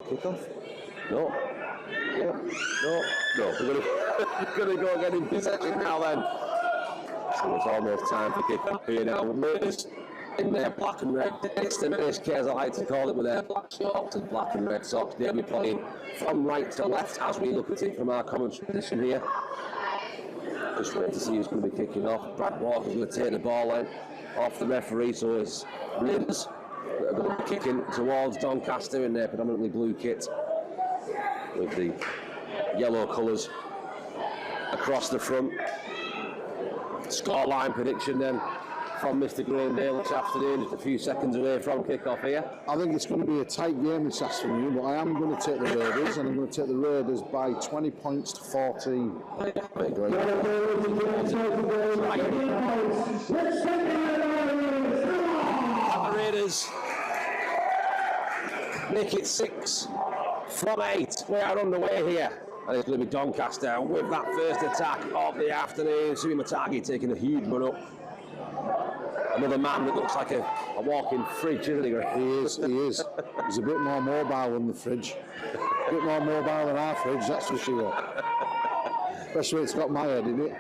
Kick-off? No. Yeah. No. We're going to go again in possession now then. So it's almost time for kick-off here now. Raiders in their black and red SK, as I like to call it, with their black shorts and black and red socks. They'll be playing from right to left as we look at it from our commentary position here. Just wait to see who's going to be kicking off. Brad Walker's going to take the ball in off the referee, so it's Raiders that are going to be kicking towards Doncaster in their predominantly blue kit with the yellow colours across the front. Scoreline prediction then from Mr. Greendale this afternoon, just a few seconds away from kick-off here. I think it's going to be a tight game this afternoon, but I am going to take the Raiders, and I'm going to take the Raiders by 20 points to 14. The Raiders make it 6 from 8. We are underway here. And it's going to be Doncaster with that first attack of the afternoon. Sumi Matagi taking a huge run up. Another man that looks like a walking fridge, isn't he? He is. He's a bit more mobile than the fridge. A bit more mobile than our fridge, that's for sure. Especially when it's got my head in it.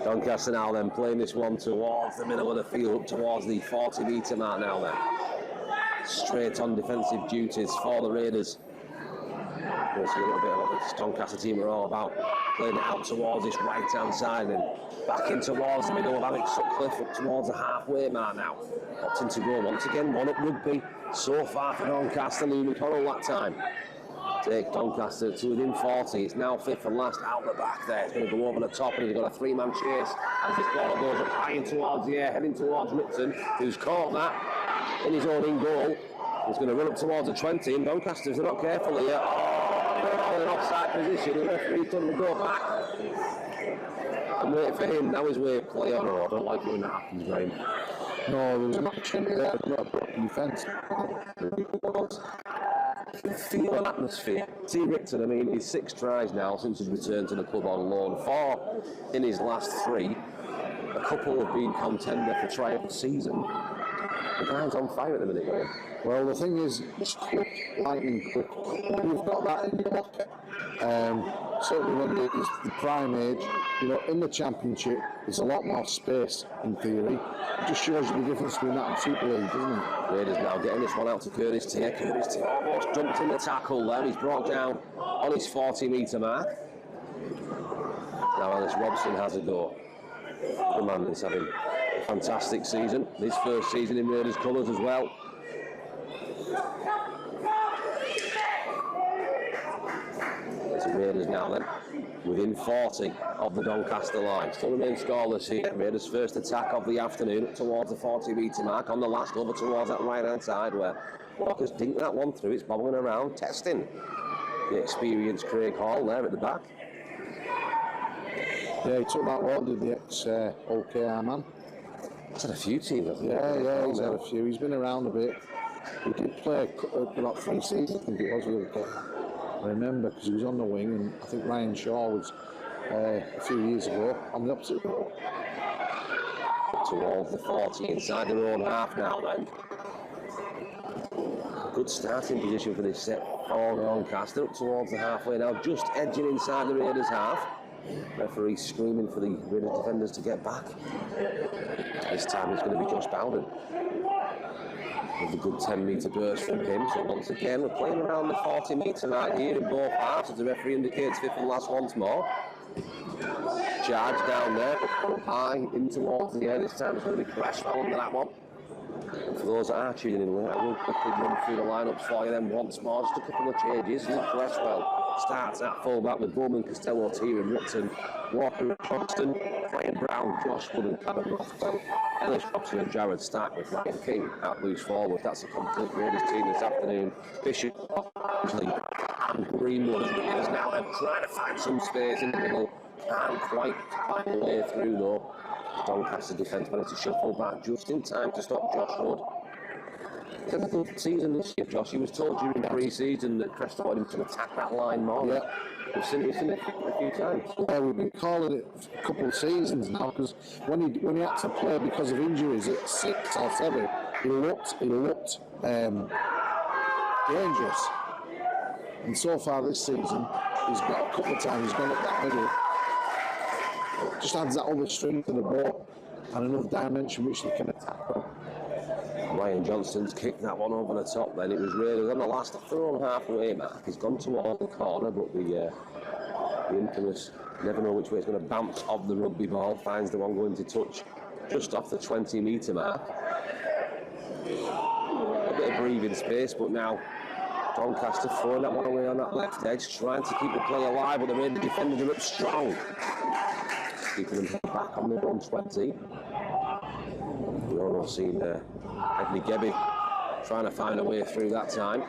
Doncaster now then playing this one towards the middle of the field, up towards the 40-metre mark now then. Straight on defensive duties for the Raiders. We'll see a little bit of what this Doncaster team are all about. Playing it out towards this right-hand side and back in towards the middle of Alex Sutcliffe, up towards the halfway mark now. Opting to go once again, one-up rugby so far for Doncaster. Lee McConnell that time. Take Doncaster to within 40. It's now fifth and last out the back there. It's going to go over the top and he's got a three-man chase as this ball goes up high towards the air, heading towards Whitson, who's caught that in his own in goal. He's going to run up towards the 20 and Doncaster, if they're not careful here, in an offside position. The referee's done to go back and wait for him. Now he's way of play on. I don't like it when that happens, Graham. No, there was an opportunity there, but not a broken defence. Feel an atmosphere. T. Rickton, I mean, he's 6 tries now since his return to the club on loan. 4 in his last 3. A couple have been contender for try of the season. The guy's on fire at the minute, Graham. Well, the thing is, it's quick, lightning quick. We've got that in the pocket. Certainly when it's the prime age, you know, in the Championship, there's a lot more space in theory. It just shows you the difference between that and Super League, doesn't it? Raiders now getting this one out to Curtis Tier. Curtis Tier almost jumped in the tackle there. He's brought down on his 40-metre mark. Now Ellis Robson has a go. The man is having a fantastic season. His first season in Raiders colours as well. Raiders now then, within 40 of the Doncaster line. Still remain scoreless here. Raiders' first attack of the afternoon up towards the 40-metre mark. On the last, over towards that right-hand side where Walker's dinked that one through. It's bobbling around, testing the experienced Craig Hall there at the back. Yeah, he took that one, did the ex-OKR man. He's had a few teams, hasn't he? Yeah, he's had a few. He's been around a bit. He did play about 3 seasons, I think it was, with the I remember, because he was on the wing, and I think Ryan Shaw was a few years ago on the opposite road. Towards the 40 inside their own half now then. Good starting position for this set for Doncaster, up towards the halfway now, just edging inside the Raiders half. Referee screaming for the Raiders defenders to get back. This time it's going to be Josh Bowden. With a good 10-metre burst from him. So once again, we're playing around the 40-metre mark here in both halves, as the referee indicates fifth and last once more. Charge down there, high in towards the air. This time it's going to be Cresswell under that one. And for those that are tuning in, I will quickly run through the lineups for you then once more. Just a couple of changes. Luke Cresswell starts at fullback with Bowman, Costello, Tier and Rutten, Walker and Croxton, Ryan Brown, Josh Wood and Callum Crofton, Ellis Robson and Jared Stark with Ryan King at loose forward. That's a complete Raiders team this afternoon. Bishop, and Greenwood is now trying to find some space in the middle. Can't quite find a way through though. Doncaster defence managed to shuffle back just in time to stop Josh Wood. He's had a good season this year, Josh. He was told during pre-season that Crest wanted him to attack that line more. Yeah. We've seen it a few times. Yeah, we've been calling it for a couple of seasons now, because when he had to play because of injuries at 6 or 7, he looked dangerous. And so far this season, he's got a couple of times, he's gone up that middle. Just adds that other string to the bow and another dimension which they can attack from. Ryan Johnston's kicked that one over the top then. It was really on the last thrown halfway mark. He's gone toward the corner, but the infamous never know which way it's going to bounce off the rugby ball. Finds the one going to touch just off the 20-metre mark. A bit of breathing space, but now Doncaster throwing that one away on that left edge, trying to keep the play alive, but the Rangers defenders are up strong. Keeping them back on the 120. We've almost seen Edney Gebby trying to find a way through that time.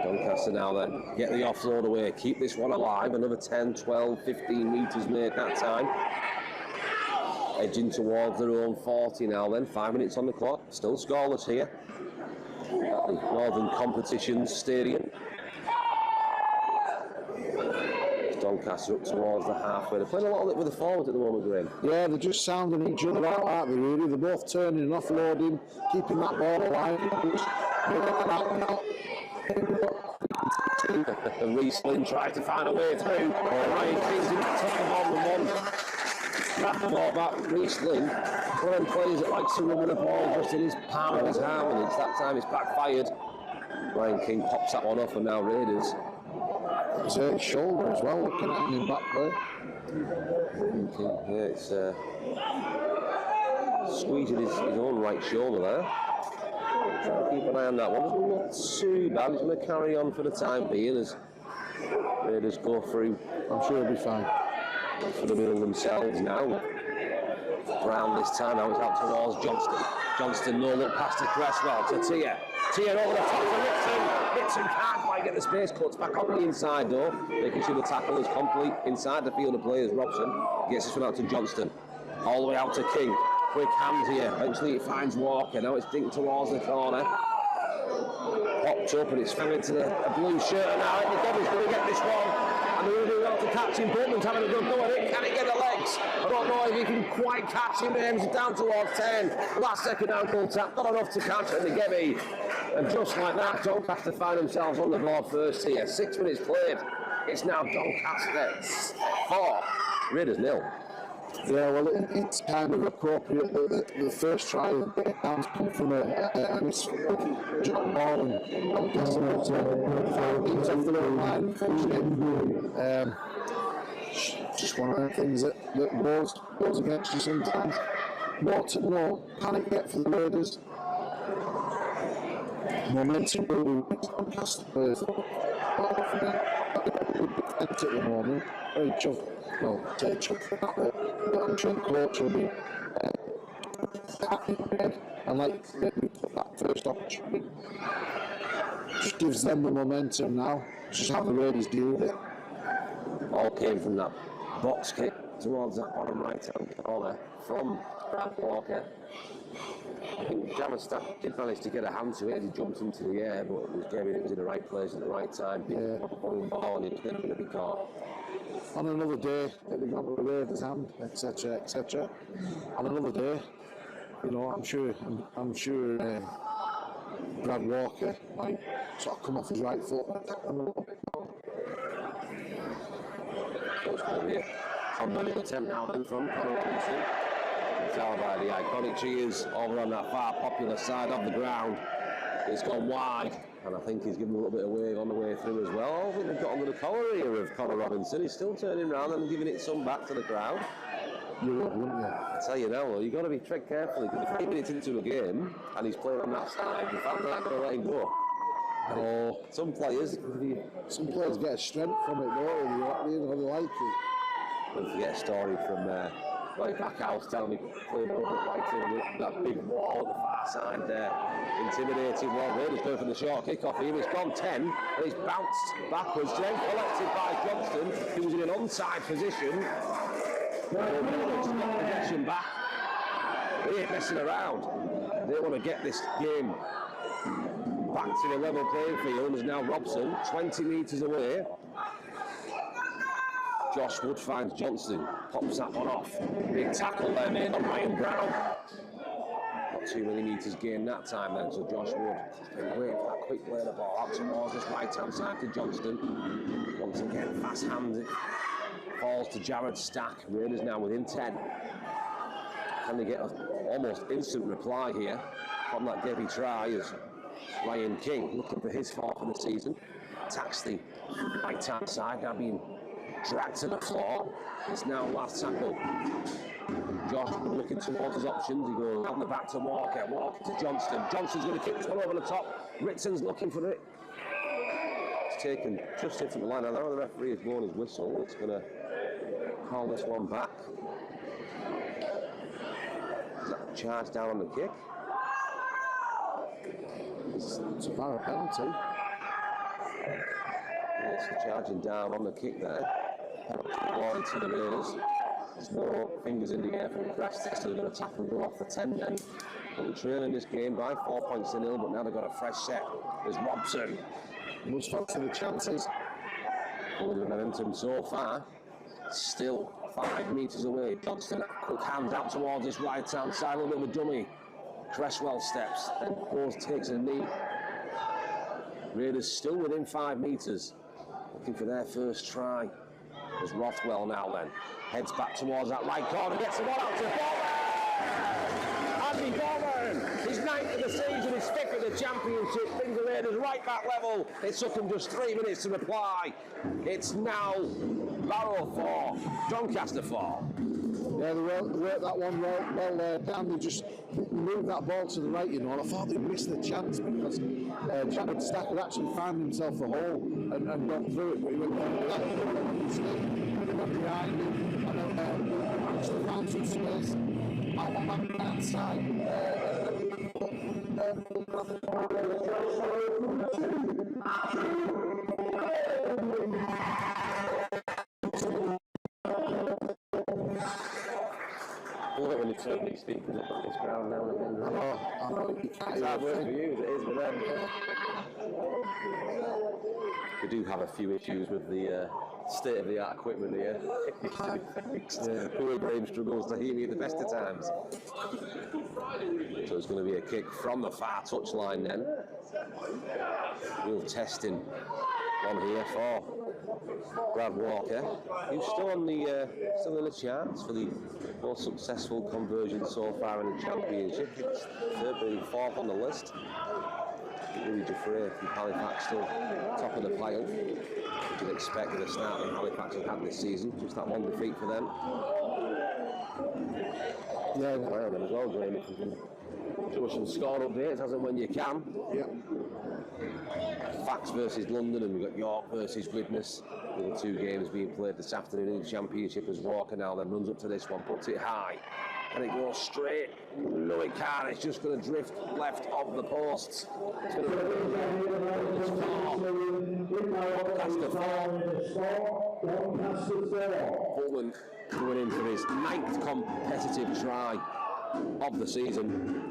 Doncaster now then get the offload away, keep this one alive, another 10, 12, 15 metres made that time. Edging towards their own 40 now then, 5 minutes on the clock, still scoreless here at the Northern Competitions Stadium. Doncaster up towards the halfway. They're playing a lot with the forwards at the moment, Graham. Yeah, they're just sounding each other out, aren't they, really? They're both turning and offloading, keeping that ball alive. And Reece Lynn tries to find a way through. Ryan King's in the top of on the one. Grab the ball back, Reece Lynn. One of them players that likes to run with the ball just in his palm of his hand, and it's that time it's backfired. Ryan King pops that one off, and now Raiders. His hurt shoulder as well, looking at him in back play. Yeah, it's squeezing his own right shoulder there. Trying to keep an eye on that one. Doesn't look too bad. He's going to carry on for the time being as Raiders go through. I'm sure he'll be fine. For the middle themselves now. Brown this time, now it's out towards Johnston. Johnston no look past to Cresswell to Tia. Tia over the top to Nixon. Nixon can't quite get the space, cuts back on the inside though, making sure the tackle is complete inside the field of play as Robson gets this one out to Johnston. All the way out to King. Quick hand here. Eventually it finds Walker. Now it's dinked towards the corner. Popped up and it's fell into a blue shirt. And now Eddie Gebby's going to get this one. And they're really well to catch him. Portman's having a good go at it. Can he get the legs? I don't know if he can quite catch him. Ames down towards 10. Last second ankle tap. Not enough to catch Eddie Gebby. And just like that, Doncaster find themselves on the board first here. 6 minutes played. It's now Doncaster 4. Raiders 0. Yeah, well, it's kind of appropriate that the first try has come from a miss John Ball and Doncaster into the line. Just one of the things that goes against you sometimes. More panic get for the Raiders. Momentum will be Doncaster players. At the moment, very chuffed. Well, take chuffed. I'm sure the coach will be happy and like that first opportunity. Just gives them the momentum now. Just have the Raiders deal with it. All came from that box kick towards that bottom right hand corner from Brad Walker. I think Jammerstaff did manage to get a hand to it as he jumped into the air, but it was Gavin, it was in the right place at the right time. Yeah. Ball and it was going to be caught. On another day, they've got the Raiders' hand, etc., etc. On another day, you know, I'm sure Brad Walker might sort of come off his right foot and attack them a little bit more. So it's going to be a little attempt now then from Conor Robinson. Tell by the iconic cheers over on that far popular side of the ground. It's gone wide, and I think he's given a little bit of wave on the way through as well. I think they've got under the collar here of Conor Robinson. He's still turning around and giving it some back to the crowd. You would, wouldn't you? I tell you now, though, you've got to be tread carefully because if 3 minutes into a game and he's playing on that side, the fans are not going to let him go. Oh, some players get a strength from it, though. They like it. Don't forget a story from right back house telling me playing over at Whiting with that big wall at the far side there. Intimidating one. Raiders going for the short kick-off here. It's gone 10 and it's bounced backwards. Then collected by Johnston, who was in an onside position. Raiders got possession back. They ain't messing around. They want to get this game back to the level playing field. There's now Robson, 20 metres away. Josh Wood finds Johnston, pops that one off. Big tackle there made on Ryan Brown. Not too many metres gained that time then, so Josh Wood been waiting for that quick play of the ball out towards this right-hand side to Johnston. Once again, fast hands it. Falls to Jared Stack. Raiders now within 10. Can they get an almost instant reply here from that Debbie try as Ryan King, looking for his fourth of the season, attacks the right-hand side, now being dragged to the floor. It's now last tackle. Josh looking towards his options. He goes on the back to Walker. Walker to Johnston. Johnston's going to kick this one over the top. Ritson's looking for it. It's taken just into the line. I know the referee has blown his whistle. It's going to call this one back. Is that charge down on the kick? It's a Barrow penalty. It's charging down on the kick there. Penalty to the Raiders. There's no fingers in the air from Preston, so they're going to tap and go off the 10 then. They're trailing this game by 4 points to 0, but now they've got a fresh set. There's Robson. Much fancy the chances. With the momentum so far, still 5 metres away. Johnston, quick hands out towards this right-hand side, a little bit of a dummy. Cresswell steps, then goes, takes a knee. Raiders still within 5 metres, looking for their first try. There's Rothwell now then. Heads back towards that right corner, gets the ball out to Bowman! Andy Bowman! His 9th of the season, his 5th of the championship, brings the Raiders right back level. It took him just 3 minutes to reply. It's now Barrow 4, Doncaster 4. Yeah, they worked that one well down. They just moved that ball to the right, you know, and I thought they missed the chance because Jared Stack had actually found himself a hole and got through it, but he went behind him and actually found some space on that side. I love it when you turn these speakers up on this ground now and again. I know you can't It's hard work for you as it is for them. We do have a few issues with the state-of-the-art equipment here. Poor Graham struggles to hear me at the best of times. So it's going to be a kick from the far touchline then. Real testing one here for Brad Walker, who's still on the still in the charts for the most successful conversion so far in the championship. It's third, but 4th on the list. Louis Jaffray from Halifax still top of the pile. You can expect at the start that Halifax have had this season. Just that one defeat for them. Yeah, Well, then as well, Graham, if you can do some score updates as and when you can. yeah. Fax versus London, and we've got York versus Widnes. The other 2 games being played this afternoon in the championship as Walker now then runs up to this one, puts it high, and it goes straight. No, it can't. It's just going to drift left of the posts. It's going to Doncaster 4. Pullman going in for his 9th competitive try of the season.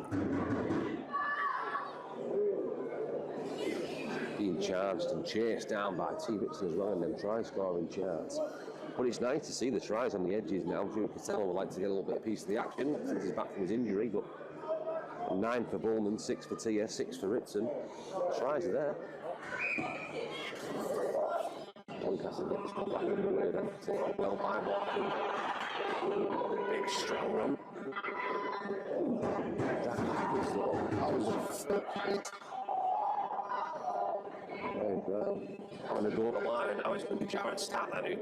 Being charged and chased down by T. Ritson as well in them try-scoring charts. But it's nice to see the tries on the edges now. Drew Castello would like to get a little bit of piece of the action since he's back from his injury, but 9 for Bullman, 6 for Tia, 6 for Ritson. Tries are there. Doncaster gets the back of the way then. Taken well by Walker. Big strong run. That was On the goal line, and now it's going to be Jared Stack then,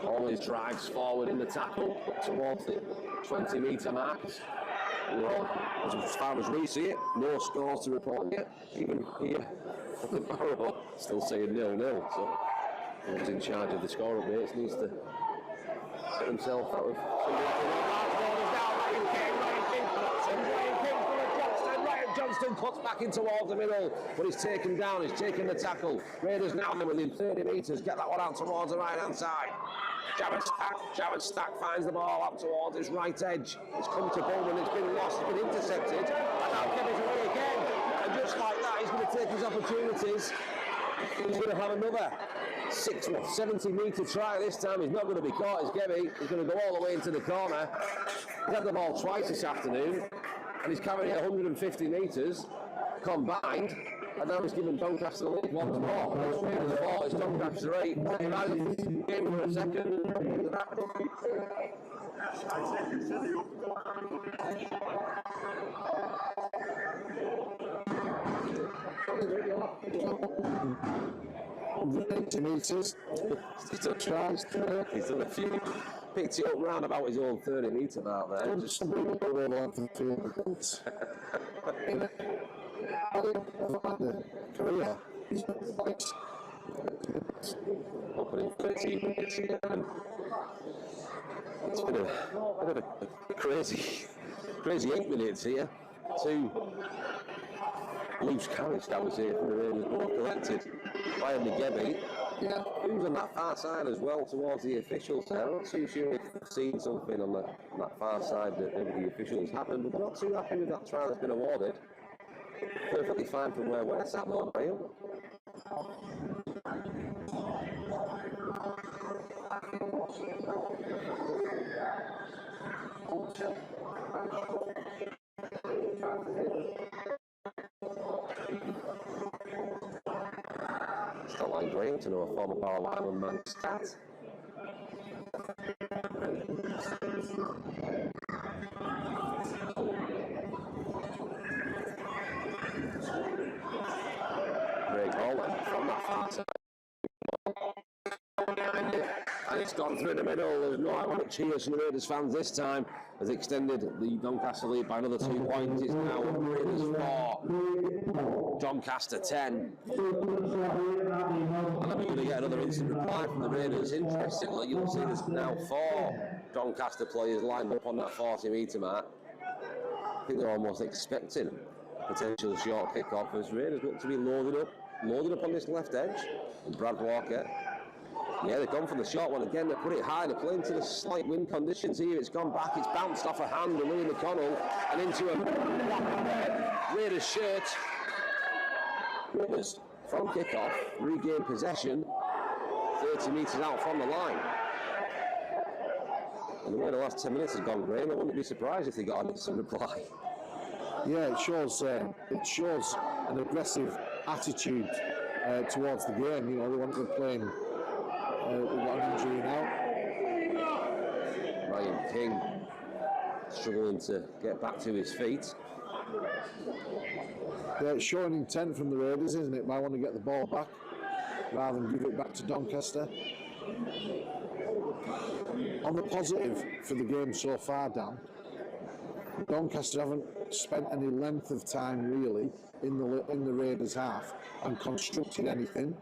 who always drives forward in the tackle towards the 20-metre mark. Well, as far as we see it, no scores to report yet. Even here, the Barrow still saying 0-0. So who's in charge of the score updates needs to set himself out of. Johnston cuts back in towards the middle, but he's taken down, he's taken the tackle. Raiders now within 30 metres, get that one out towards the right-hand side. Jared Stack finds the ball out towards his right edge. It's come to Bowman, it's been lost, it's been intercepted, and now Kevin's away again. And just like that, he's going to take his opportunities. He's going to have another 70-metre try this time. He's not going to be caught, is Gevy. He's going to go all the way into the corner. He's had the ball twice this afternoon. and he's carrying it 150 metres combined, and now he's given Doncaster the lead once more. It's Raiders 4, it's Doncaster 8. Game for a second. Meters. Still tries. He's done a few. Picked it up round about his own 30 metre mark there. Just career. opening 13 minutes again. It's been a bit of a crazy 8 minutes here. Two loose carries that was here from the Raiders, both collected by Ngebi. Yeah. Who's on that far side as well towards the officials there. I'm not too sure if they've seen something on that far side that maybe the officials happened, but they're not too happy with that trial that's been awarded. Perfectly fine from where we're sat though, Barrow. Still like Graham to know a former Barrow lineman man's stats. Great goal from that far side. And it's gone through the middle. There's no ironic cheers from the Raiders fans this time. Has extended the Doncaster lead by another 2 points. It's now Raiders 4, Doncaster 10. And we're going to get another instant reply from the Raiders. Interestingly, you'll see there's now 4 Doncaster players lined up on that 40 metre mark. I think they're almost expecting a potential short kick-off as Raiders look to be loaded up on this left edge. And Brad Walker. Yeah, they've gone for the short one again. They put it high. They play into the slight wind conditions here. It's gone back. It's bounced off a hand of Louis McConnell and into a Raiders shirt. Raiders from kick-off regain possession 30 metres out from the line. And the way the last 10 minutes has gone, Graham, I wouldn't be surprised if they got an instant reply. Yeah, it shows an aggressive attitude towards the game. You know, they want to be playing. We've got an injury now. Ryan King struggling to get back to his feet. Yeah, it's showing intent from the Raiders, isn't it? Might want to get the ball back rather than give it back to Doncaster. On the positive for the game so far, Dan, Doncaster haven't spent any length of time really in the Raiders half and constructed anything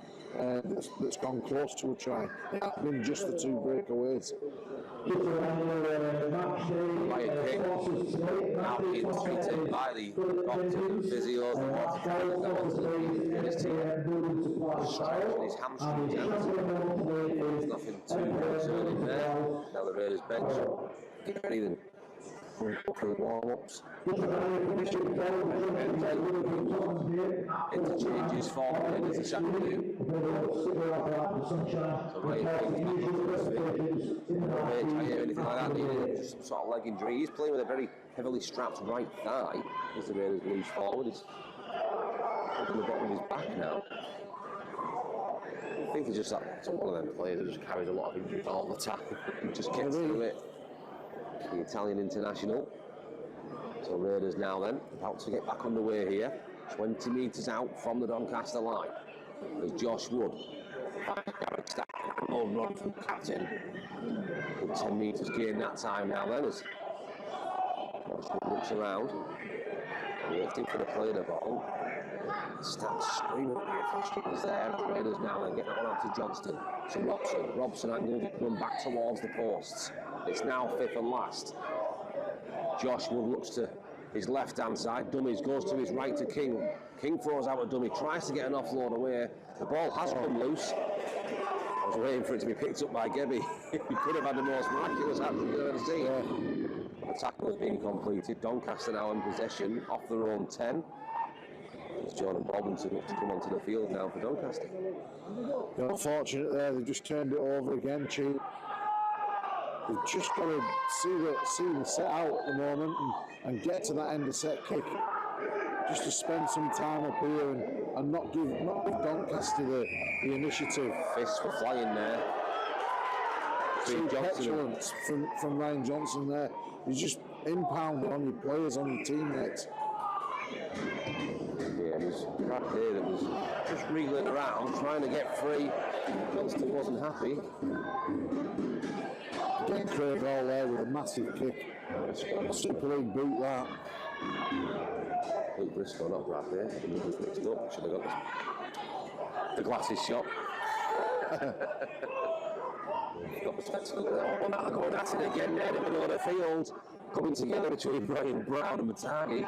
that's gone close to a try. It has been just the 2 breakaways. Ryan King now being treated by the doctors and physios and his team. Stretching his hamstrings out. There's nothing too concerning there. Now the Raiders bench. Get ready then. For the warm-ups. Interchanges for the Raiders this afternoon. So Ryan King, I hear anything like that, needed just some sort of leg injury. He's playing with a very heavily strapped right thigh as the Raiders lose forward. He's on the bottom of his back now. I think he's just one of them players that just carries a lot of injuries all the time and just gets through it. The Italian international. So Raiders now then about to get back underway here. 20 metres out from the Doncaster line. There's Josh Wood. Home run from the captain. Good 10 metres gain that time now then as Josh Wood looks around. Waiting for the play of the ball. Starts screaming at the officials there. Raiders now then getting on out to Johnston. To Robson. Robson angled it, run back towards the posts. It's now 5th and last. Josh Wood looks to his left-hand side. Dummies goes to his right to King. King throws out a dummy, tries to get an offload away. The ball has come loose. I was waiting for it to be picked up by Gebby. He could have had the most miraculous action you've ever seen. The tackle has been completed. Doncaster now in possession off their own 10. It's Jordan Robinson looks to come onto the field now for Doncaster. They're unfortunate there. They've just turned it over again, Chief. We've just got to see the set out at the moment and get to that end of set kick. Just to spend some time up here and not give Doncaster the initiative. Fists were flying there. True petulance from Ryan Johnson there. He's just impounding on your players, on your teammates. Yeah, it was Brad here that was just wriggling around, trying to get free. Johnston wasn't happy. Again, Craig Hall there with a massive kick. Super League boot that. Luke Briscoe, not Brad there. He was mixed up. Should have got the glasses shot. Got the spectacle there. Going at it again there in the middle of the field. Coming together between Brian Brown and Matagi.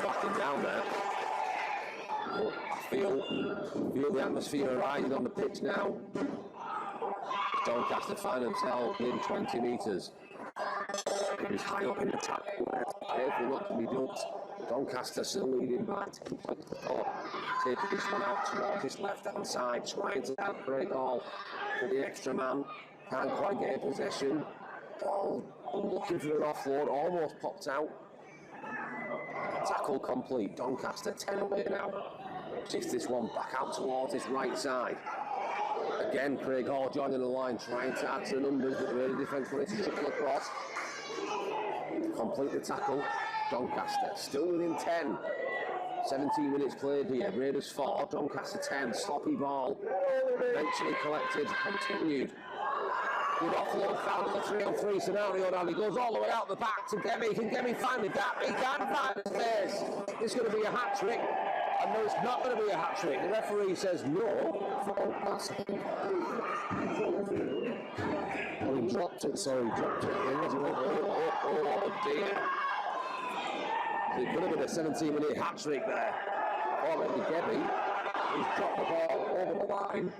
Backing down there. But I feel the atmosphere rising on the pitch now. Doncaster find themselves in 20 metres. It was high up in the tackle where it's careful not to be ducked. Doncaster still leading back to complete the thought. Taking this one out towards his left hand side, trying to help Craig Hall. But the extra man can't quite get in possession. Ball looking for an offload, almost popped out. Tackle complete. Doncaster 10 away now. Shifts this one back out towards his right side. Again, Craig Hall joining the line, trying to add to the numbers, but the Raider defence wanted to shuffle across. Complete the tackle. Doncaster still within 10. 17 minutes played here. Raiders 4, Doncaster 10. Sloppy ball. Eventually collected, continued. Good offload found in the 3-on-3 scenario now. He goes all the way out the back to Demi. Can Demi find the gap? He can find the space. It's going to be a hat trick. And no, it's not going to be a hat trick. The referee says no. Oh, he dropped it, sorry, he dropped it. Oh dear. So it could have been a 17-minute hat trick there. Already Demi. He's dropped the ball over the line.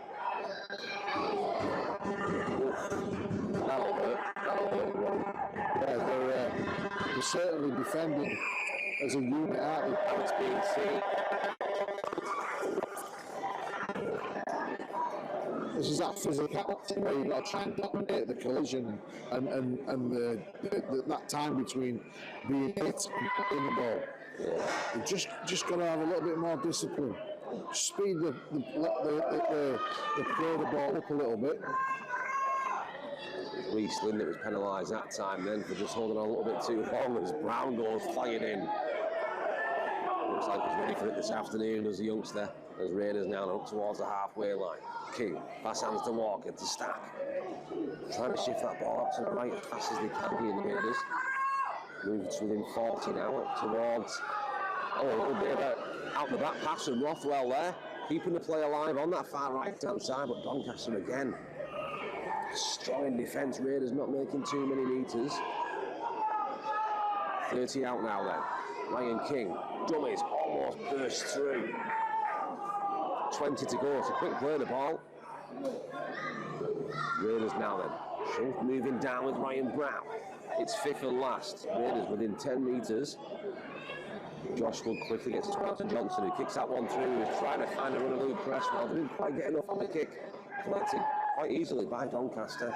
That'll hurt. Yeah, they're certainly defending as a unit, aren't they? It's being seen. This is that physicality where you've got to try and dominate the collision and that time between being hit and hitting the ball. Yeah. You've just got to have a little bit more discipline. Speed the play the ball up a little bit. Reece Lynn that was penalised that time then for just holding on a little bit too long as Brown goes flying in. Looks like he's ready for it this afternoon as a youngster. As Raiders now up towards the halfway line. King, pass hands to Walker to Stack. Trying to shift that ball up to the right as fast as they can here in the Raiders. Moves to within 40 now up towards a little bit of out the back pass from Rothwell there. Keeping the play alive on that far right hand side, but Doncaster again. Strong in defence, Raiders not making too many metres. 30 out now then. Ryan King, dummies, almost burst through. 20 to go, so quick play the ball. Raiders now then. Schultz moving down with Ryan Brown. It's fifth and last. Raiders within 10 metres. Josh Wood quickly gets to Johnson, who kicks that one through. He's trying to find a run of Luke Cresswell. Didn't quite get enough on the kick. Collected quite easily by Doncaster.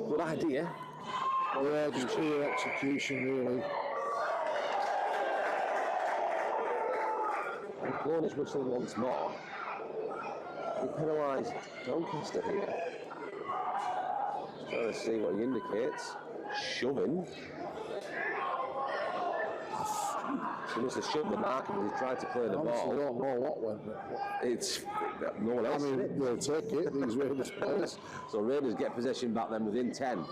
Good idea. Yeah, just clear execution really. And blown his whistle once more. He penalised Doncaster here. Just trying to see what he indicates. Shoving. He must have shoved the mark and he tried to play the ball. I don't know what went. It's no one else. I mean, they'll take it, these Raiders players. So Raiders get possession back then within 10.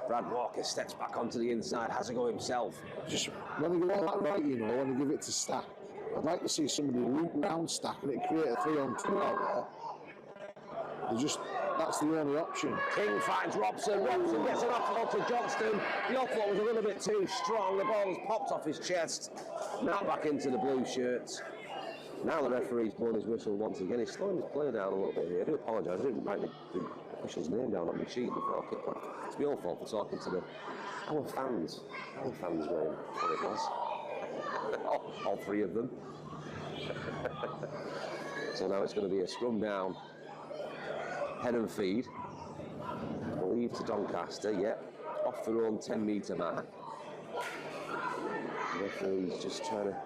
Brad Walker steps back onto the inside, has a go himself. Just when they get all that right, you know, when they give it to Stack. I'd like to see somebody loop round Stack and it create a 3-on-2 out there. That's the only option. King finds Robson. Robson gets an offload to Johnston. The offload was a little bit too strong. The ball has popped off his chest. Now back into the blue shirts. Now the referee's blown his whistle once again. He's slowing his player down a little bit here. I do apologise. I didn't write the official's name down on my sheet before I kicked off. It's my own fault for talking to our fans. Our fans were what it was. all three of them. So now it's going to be a scrum down. Head and feed. leave to Doncaster, off their own 10-metre mark. The referee's just trying to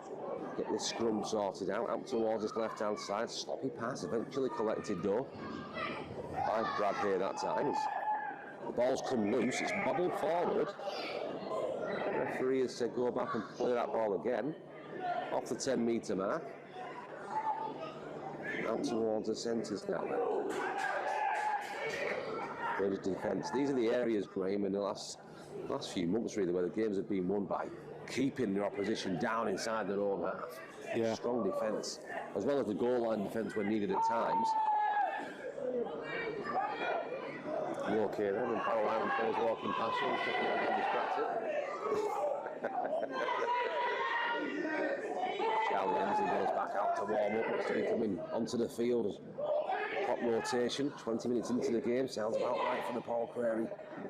get this scrum sorted out towards his left-hand side. Sloppy pass, eventually collected though by Brad here that time. The ball's come loose, it's bobbled forward. The referee has said go back and play that ball again. Off the 10-metre mark. Out towards the centres now. Raiders defence. These are the areas, Graham, in the last few months really, where the games have been won by keeping their opposition down inside their own half. Yeah. Strong defence, as well as the goal line defence when needed at times. You okay then? And Barrow Island players walking past you, checking out and distracted. Charlie Emsley goes back out to warm up. Looks to be coming onto the field. Hot rotation, 20 minutes into the game. Sounds about right for the Paul Crary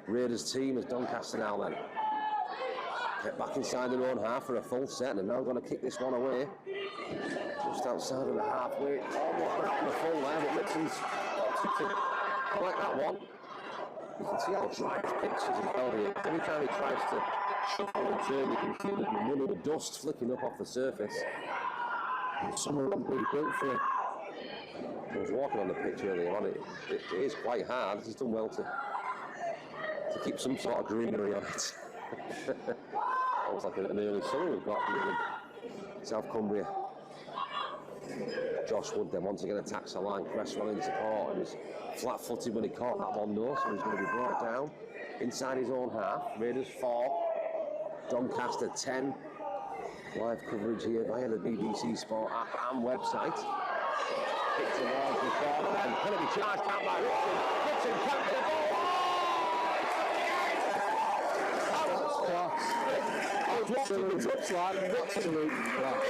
Raiders team as Doncaster now then. Get back inside their own half for a full set, and now going to kick this one away. Just outside of the halfway. Almost not the full there, but Nixon's like that one. You can see how dry his pitch is as well here. Every time he tries to shuffle and turn, you can see the none of the dust flicking up off the surface. Some of them pretty great for it. I was walking on the pitch earlier on. It is quite hard. He's done well to keep some sort of greenery on it. Almost like an early summer we've got here in South Cumbria. Josh Wood then once again attacks the line. Cresswell in support. He was flat-footed when he caught that one though, so he's going to be brought down inside his own half. Raiders 4, Doncaster 10. Live coverage here via the BBC Sport app and website. Kick towards the corner and can it be charged out by Watson? Watson captures the ball. I was watching the touchline and Watson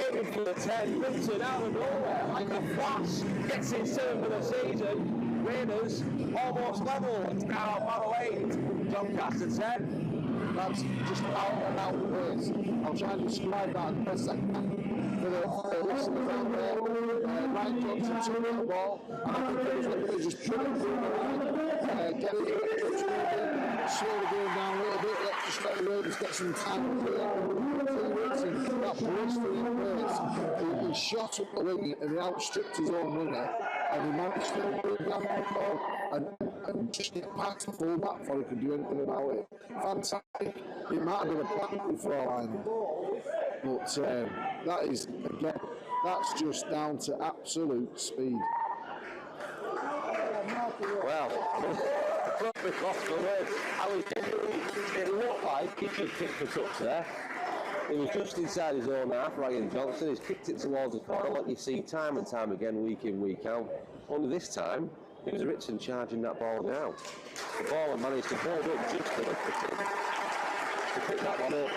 aiming for the 10, Watson out of nowhere like a flash, gets it seven for the season. Raiders almost level, it's now Barrow 8, Doncaster 10. That's just out and out words. I'll try and describe that in best I can for the listeners out there. Ryan Johnson took the ball, and I think it was like they just put it through the line, get it slowly going down a little bit, just let the Raiders get some time to that blistering pace. He shot up the wing and he outstripped his own winger, and he managed to bring down the ball and just get past the full-back before he could do anything about it. Fantastic. It might have been a plan before I know. But that is, again, that's just down to absolute speed. Well, it looked like he could pick the touch there. He was just inside his own half, Ryan Johnson. He's kicked it towards the corner like you see time and time again, week in, week out. Only this time, it was Ritson charging that ball down. The ball had managed to hold up just enough to pick that one up.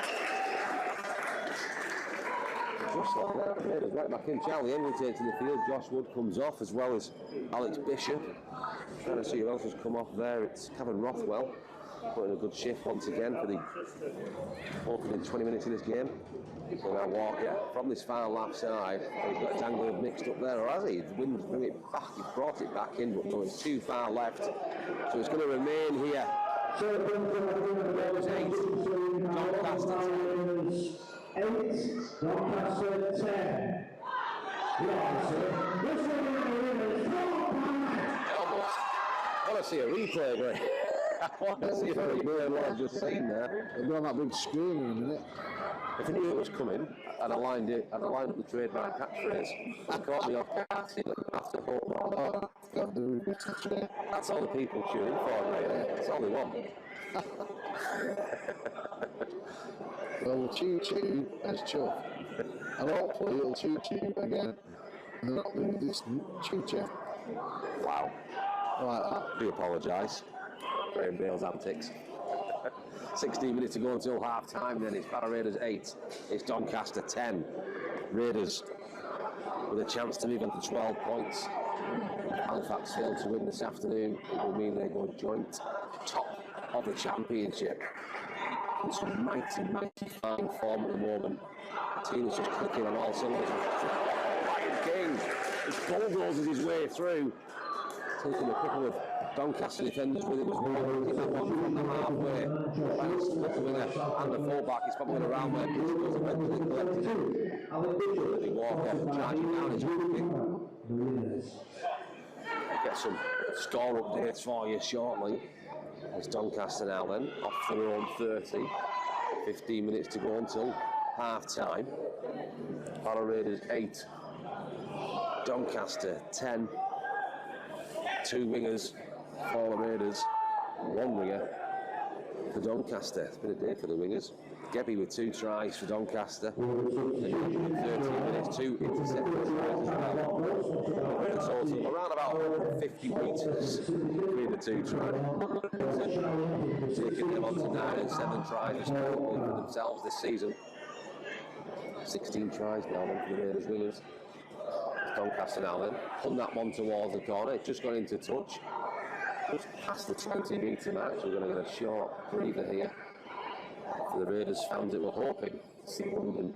Just like that, Raiders right back in. Charlie Emsley takes to the field. Josh Wood comes off, as well as Alex Bishop. Trying to see who else has come off there. It's Kevin Rothwell putting a good shift once again for the opening 20 minutes of this game. So now Walker from this far left side. He's got Tangled mixed up there, or has he? The wind's bring it back. He brought it back in, but no, it's too far left. So it's going to remain here. Raiders 8, Doncaster 10. 8, Doncaster 10. I want to see a replay, Greg. I want to see a replay of what I've just seen there. They've got that big screen in a minute. If I knew it was coming, I'd have lined up the trademark catchphrase. It caught me off guard. After hope. That's all the people tune in for, really. That's all they want. Well, choo-choo, that's chuff. And hopefully it'll choo-choo again. And not with this choo-choo. Wow. Like that. I do apologise. Graham Bale's antics. 16 minutes to go until half time, then it's Barrow Raiders 8, it's Doncaster 10. Raiders with a chance to move on to 12 points. Halifax failed to win this afternoon. It will mean they go joint top of the championship. It's a mighty fine form at the moment. The team is just clicking on all cylinders. Ryan King, he bulldozes his way through, taking a couple of Doncaster defenders with it was walking that one from the halfway. And the fullback is probably going to round where Briscoe's eventually collected it. Billy Walker charging down his kick. Get some score updates for you shortly. It's Doncaster now then, off their own 30. 15 minutes to go until half time. Barrow Raiders 8. Doncaster 10. 2 wingers for the Raiders. 1 winger for Doncaster. It's been a day for the wingers. Gebby with 2 tries for Doncaster. 13 minutes, 2 intercepted tries as well. A total around about 50 metres between the 2 tries. Taking them on to 9 and 7 tries respectively for themselves this season. 16 tries now then for the Raiders wingers. It's Doncaster now then. Putting that one towards the corner. It's just gone into touch. Just past the 20 metre mark, so we're going to get a short breather here. For the Raiders fans that were hoping to see London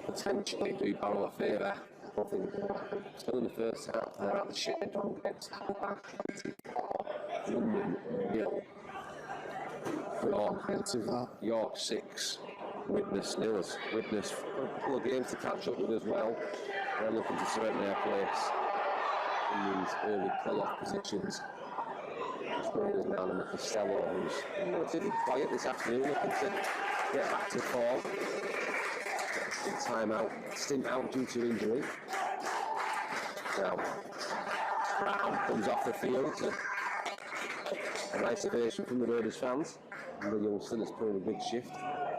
potentially do Barrow a favour. Nothing still in the first half there at the shed. London 0. York 6. Witness nils. Witness a couple of games to catch up with as well. They're looking to cement their place in these early playoff positions. Raiders now and Costello, who's relatively quiet this afternoon, looking to get back to form. Stint out due to injury. Now, Brown comes off the field to a nice ovation from the Raiders fans. And the youngster is putting a big shift.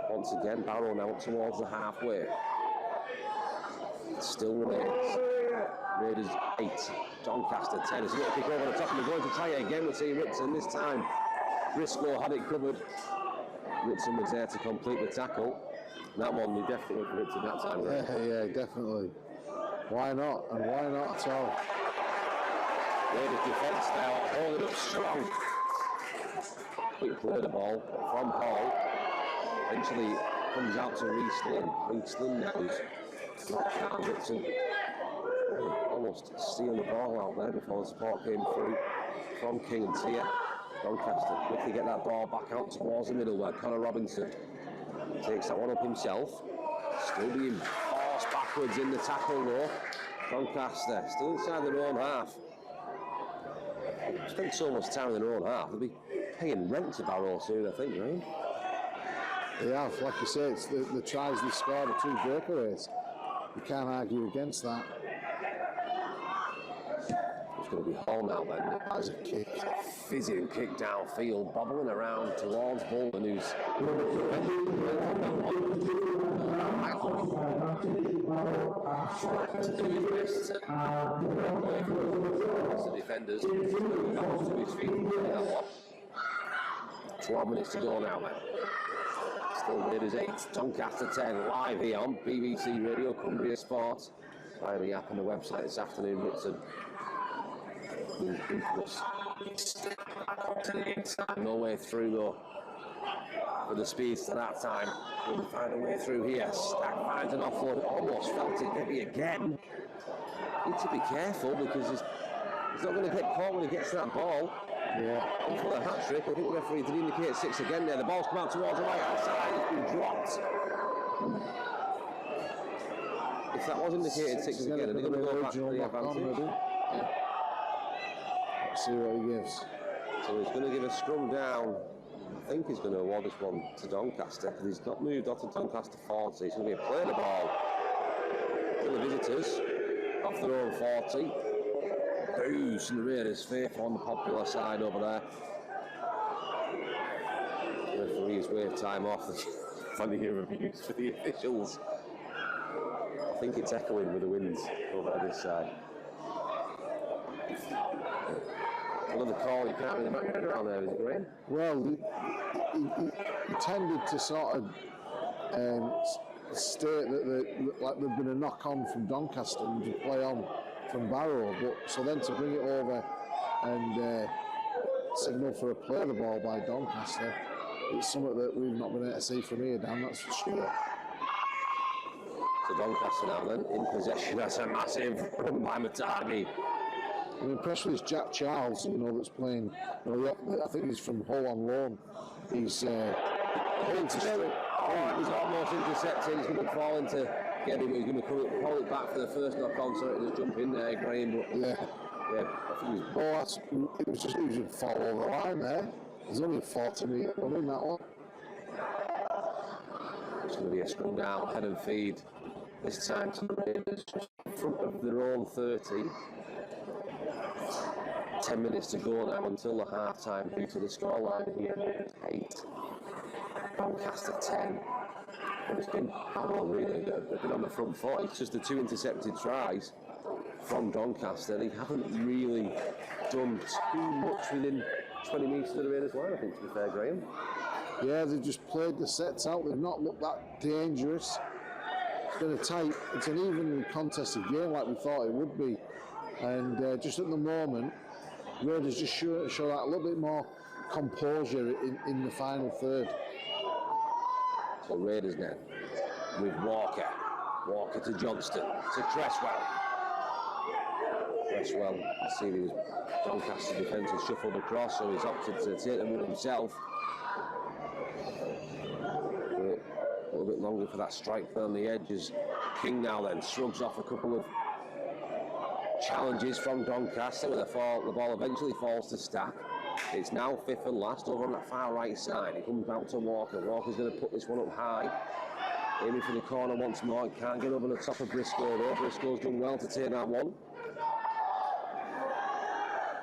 Once again, Barrow now towards the halfway. It still remains. Raiders 8, Doncaster 10. It's a little kick over the top and they're going to try it again with T. Ritson. This time, Briscoe had it covered. Ritson was there to complete the tackle. That one, we definitely went for Ritson that time. Right? Yeah, definitely. Why not? And why not at all? Raiders defence now, holding up strong. Quick play the ball from Hall. Eventually comes out to Reese Lynn now. Ritson almost stealing the ball out there before the support came through from King and Tia. Doncaster quickly get that ball back out towards the middle where Connor Robinson takes that one up himself. Still being forced backwards in the tackle though. Doncaster still inside their own half. Spent so much time in their own half, they'll be paying rent to Barrow soon, I think, right? They have, like you say, it's the tries they scored, the 2 breakaways. You can't argue against that. It's going to be Hall now then. That's a kick. Fizzing kick downfield, bobbling around towards Bolton, who's to do his best the defenders to his feet. 12 minutes to go now then. Still Raiders 8, Doncaster 10, live here on BBC Radio, Cumbria Sports, via the app and the website this afternoon. Ritson. No way through though. With the speeds to that time, we'll find a way through here. Stack finds an offload, almost felt it maybe again. Need to be careful because he's not going to get caught when he gets that ball. Yeah. For the hat trick, I think the referee did indicate 6 again there. The ball's come out towards the right hand side, it's been dropped. If that was indicated 6 again, are they going to go back to the advantage? Let's see what he gives. So he's going to give a scrum down. I think he's going to award this one to Doncaster because he's not moved off to Doncaster 40. It's going to be a play the ball to the visitors off their own 40. Boos and the Raiders faithful on the popular side over there. The referees wave time off. Funny reviews for the officials. I think it's echoing with the winds over at this side. Another call, you can't really back around there, is it Graham? Well, he tended to sort of state that like there'd been a knock on from Doncaster and to play on from Barrow, but so then to bring it over and signal for a play the ball by Doncaster, it's something that we've not been able to see from here, Dan, that's for sure. So Doncaster now then in possession. That's a massive run by Matagi. I'm impressed with this Jack Charles, that's playing. I think he's from Hull on loan. He's he's almost intercepted. He's going to fall into Geddy, but he's going to pull it back for the first knock on, so it just jump in there, Graham. But I think he's... it was just he should fall over the line there. There's only a 40 metre run in that one. It's going to be a scrum down, head and feed. This time to the Raiders, in front of their own 30. 10 minutes to go now until the half time due to the scoreline here. 8. Doncaster 10. And it's been Barrow really. They've been on the front foot. It's just the 2 intercepted tries from Doncaster. They haven't really done too much within 20 metres of the Raiders line, I think, to be fair, Graham. Yeah, they've just played the sets out. They've not looked that dangerous. It's an evenly contested game like we thought it would be. And just at the moment, Raiders just show that a little bit more composure in the final third. So Raiders now with Walker to Johnston, to Cresswell. You see the Doncaster defence has shuffled across, so he's opted to take them with himself. A little bit longer for that strike play on the edges. King now then shrugs off a couple of challenges from Doncaster with the ball eventually falls to Stack. It's now 5th and last over on that far right side. He comes out to Walker. Walker's going to put this one up high. Aiming for the corner once more. He can't get over the top of Briscoe though. Briscoe's done well to take that one.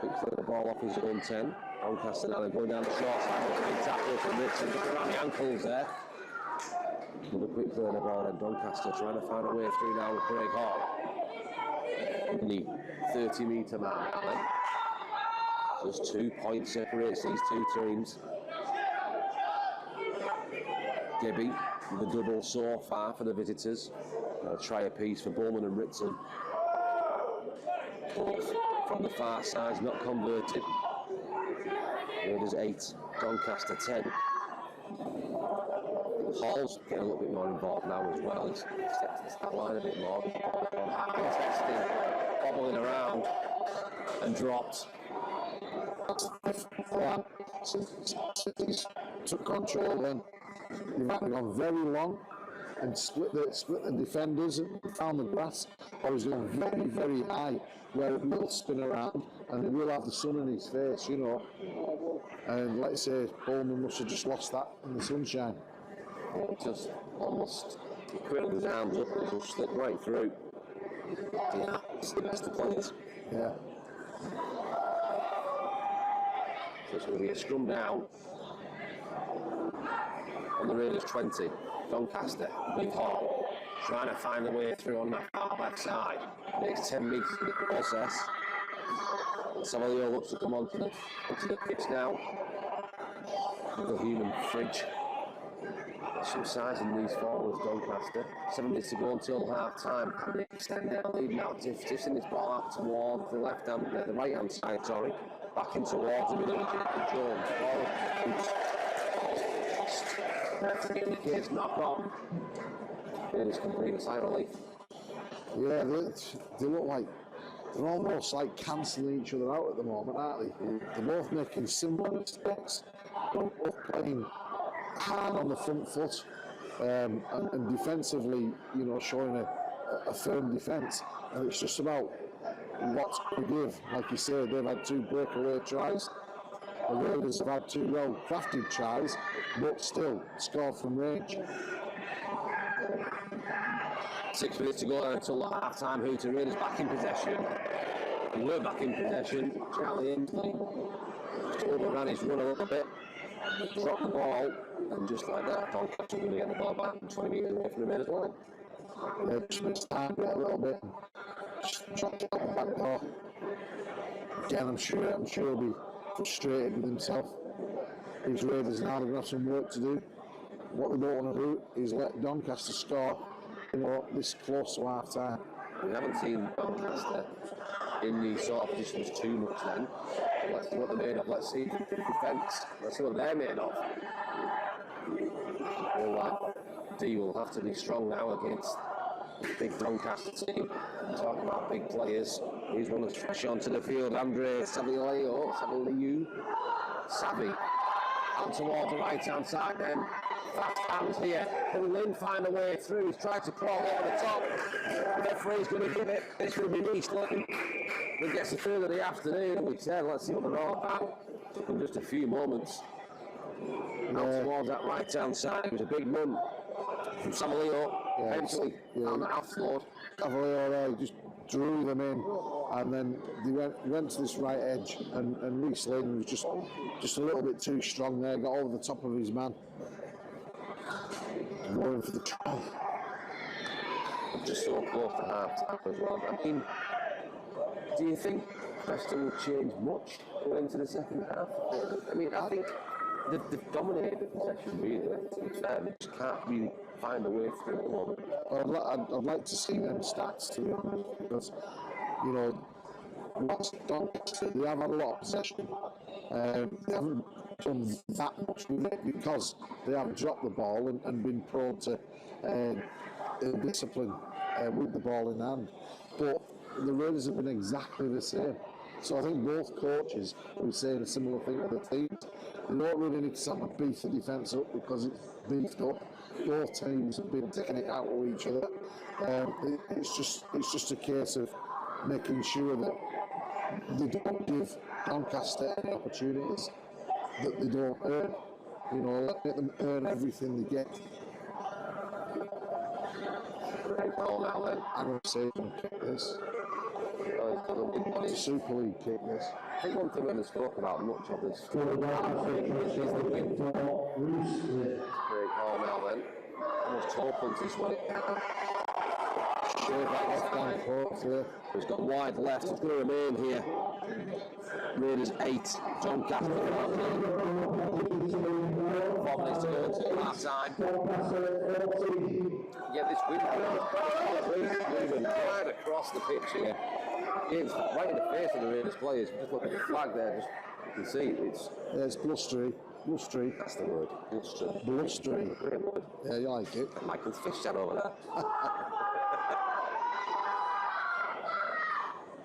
Picks the ball off his own 10. Doncaster now going down the short side. Big tackle from Richard. Just around the ankles there. Another quick play on the ball and Doncaster trying to find a way through now with Craig Hall. In the 30 metre mark now then. Just 2 points separates these two teams. Gebby with a double so far for the visitors. Try a piece for Bowman and Ritson. From the far side, not converted. Raiders 8, Doncaster 10. Hall's getting a little bit more involved now as well. He's stepped that line a bit more. Testing, bobbling around and dropped. Took control then. They've actually gone very long and split the defenders and found the grass. Or he's gone very, very high where it will spin around and he will have the sun in his face, And let's say Bowman must have just lost that in the sunshine. Just almost curled his arms up and just slipped right through. Yeah, it's the best of players. Yeah. So it's going to be a scrum down on the Raiders 20. Doncaster with Hall trying to find a way through on that far left side. Makes 10 metres in the process. Savalio looks to come onto the pitch now. The human fridge. Some size in these forwards, Doncaster. 7 minutes to go until half time. Can they extend their lead now? Just in this ball out towards the the right hand side, sorry. Back in towards the middle of Jacob Jones. It's not gone. It is complete a sigh of relief. Yeah, they look like they're almost like cancelling each other out at the moment, aren't they? They're both making similar mistakes. They're both playing hard on the front foot and defensively, showing a firm defence. And it's just about what's going to give. Like you said, they've had 2 breakaway tries. The Raiders have had 2 well-crafted tries, but still scored from range. 6 minutes to go until the half-time hooter. Raiders back in possession. We were back in possession. Charlie Inslee overran his run a little bit. Dropped the ball, and just like that, Doncaster going to get the ball back 20 metres away from the Raiders line. Yeah, just missed time a little bit. Just dropped it back door. Again, I'm sure he'll be frustrated with himself. These Raiders now are going to have some work to do. What they don't want to do is let Doncaster score, this close to half time. We haven't seen Doncaster in these sort of positions too much then. So let's see what they're made of. Let's see the defence. Let's see what they're made of. D will have to be strong now against Big Doncaster team. Talking about big players. Here's one that's fresh onto the field. Andre Savio. Savvy. Out towards the right hand side then. Fast hands here. Can Lynn find a way through? He's tried to crawl over the top. The referee's going to give it. This will be Reece Lynn. He gets the through of the afternoon. We said, let's see what they're all about. Took him just a few moments. Out towards that right hand side. It was a big run from Samuelio. Eventually found that outfield. Cavalier there just drew them in, and then they went to this right edge, and Reece Lynn was just a little bit too strong there, got over the top of his man. Going for the try. Just so close to half time as well. I mean, do you think Preston will change much going into the second half? I mean, I think they've dominated the possession, really. To be fair, they just can't really find a way through at the moment. I'd like to see them stats, to be honest, because, you know, whilst Doncaster, they have had a lot of possession. They haven't done that much with it because they have dropped the ball and been prone to discipline with the ball in hand. But the Raiders have been exactly the same. So I think both coaches will say a similar thing to the teams. They don't really need to sort of beef the defence up because it's beefed up. Both teams have been taking it out of each other. It's just a case of making sure that they don't give Doncaster any opportunities that they don't earn. You know, let them earn everything they get. I'm going to say they can kick this. Super League kick this. I think one thing we haven't spoken about much of this is the wind. Great call now then. Almost toe punch this way. Shave that left hand court here. He's got wide left. It's going to remain here. Raiders 8. Doncaster 4 minutes to go until half time. Yeah, this wind moving right across the pitch here. It's right in the face of the Raiders players. Just look at the flag there. Just you can see it's blustery. Blustery. That's the word. Blustery. Blustery. Great word. Yeah, you like it. Michael's fish chat over there.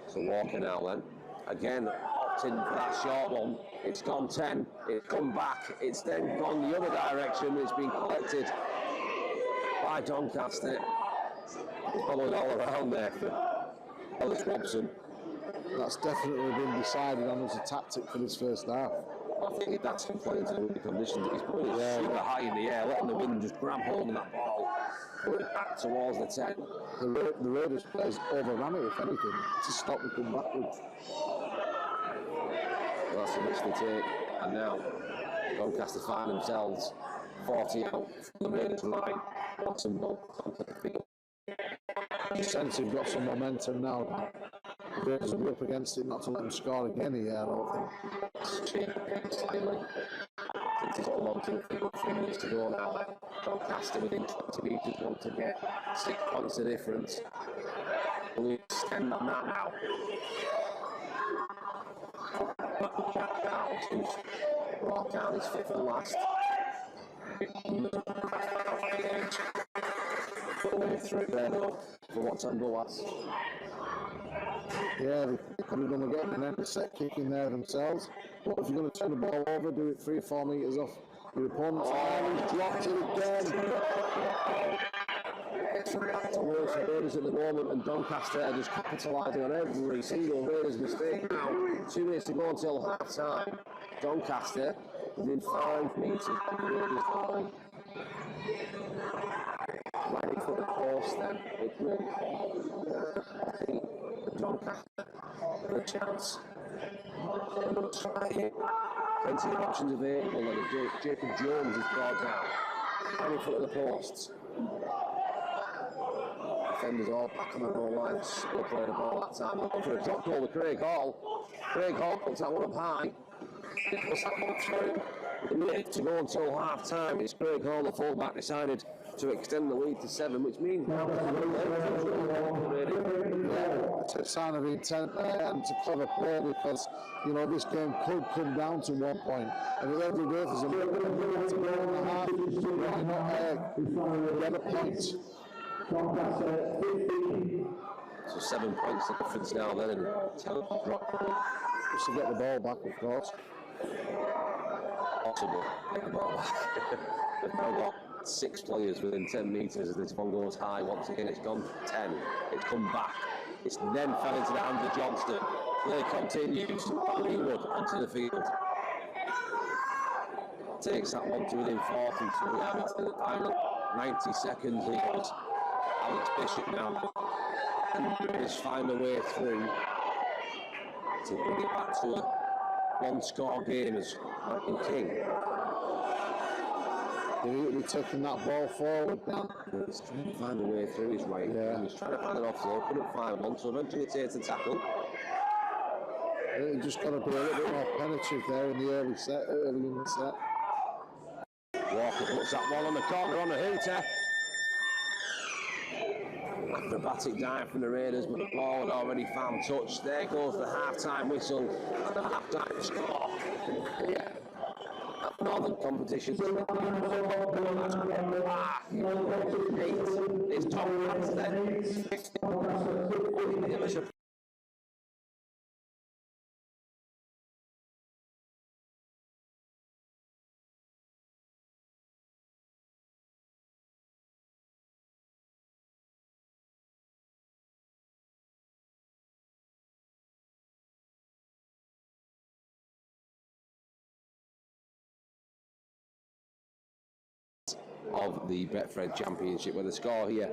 So walking now then. Again, opting for that short one. It's gone 10. It's come back. It's then gone the other direction. It's been collected by Doncaster. Following all around there for Ellis Robson. That's definitely been decided on as a tactic for this first half. I think that's playing to the conditions that he's putting it super high in the air, letting the wind just grab hold of that ball, put it back towards the 10. The Raiders players overran it, if anything, to stop them come backwards. Well, that's a risk they take, and now Doncaster find themselves 40 out from the Raiders line. Watson will take the field. You sense they've got some momentum now. The Raiders will be up against it, not to let them score again here, I don't think. Slightly. It's got a long 3 minutes to go now. Doncaster within 20 metres want to get 6 points of difference. We'll extend on that now. Walk down his 5th and last. Through there though, for what's on Boas. Yeah, they could have done again and then a set kick in there themselves. But if you're going to turn the ball over, do it 3 or 4 metres off your opponent. Oh, he's dropped it again. It's worse for Raiders at the moment, and Doncaster are just capitalising on every single Raiders mistake now. 2 minutes to go until half time. Doncaster within 5 metres of the Raiders line. Ready for the course then. It will. I think Doncaster have a chance. They're going to try it. Plenty of options available. And Jacob Jones is brought down. And in front of the posts. Defenders all back on the goal line. Still playing the ball that time. Looking for a drop goal to Craig Hall. Craig Hall puts that one up high. Puts that one through. A minute to go until half time. It's Craig Hall, the fullback, decided to extend the lead to 7, which means it's a sign of intent and to clever play because, you know, this game could come down to 1 point. And at every day there's a minute to go in the half. Why not get a point? Doncaster 15. So 7 points the difference now then, and 10 drop. Just to get the ball back, of course. Possible. Get the ball back. They've now got 6 players within 10 metres as this one goes high. Once again, it's gone 10. It's come back. It's then fell into the hands of Johnston. Play continues. Greenwood onto the field. Takes that one to within 40. So we have it to the final 90 seconds. He goes. Alex Bishop now. And just find a way through to bring it back to a one-score game as Michael King. They're taking that ball forward now. He's trying to find a way through his right. Yeah. He's trying to find an offload, couldn't find one, so eventually takes the tackle. They just got to be a little bit more penetrative there in the early in the set. Walker puts that ball on the corner on the hooter. Acrobatic dive from the Raiders, but the ball had already found touch. There goes the half-time whistle and the half-time score. Yeah. Northern competitions. It's Tom Hansen. Of the Betfred Championship, where the score here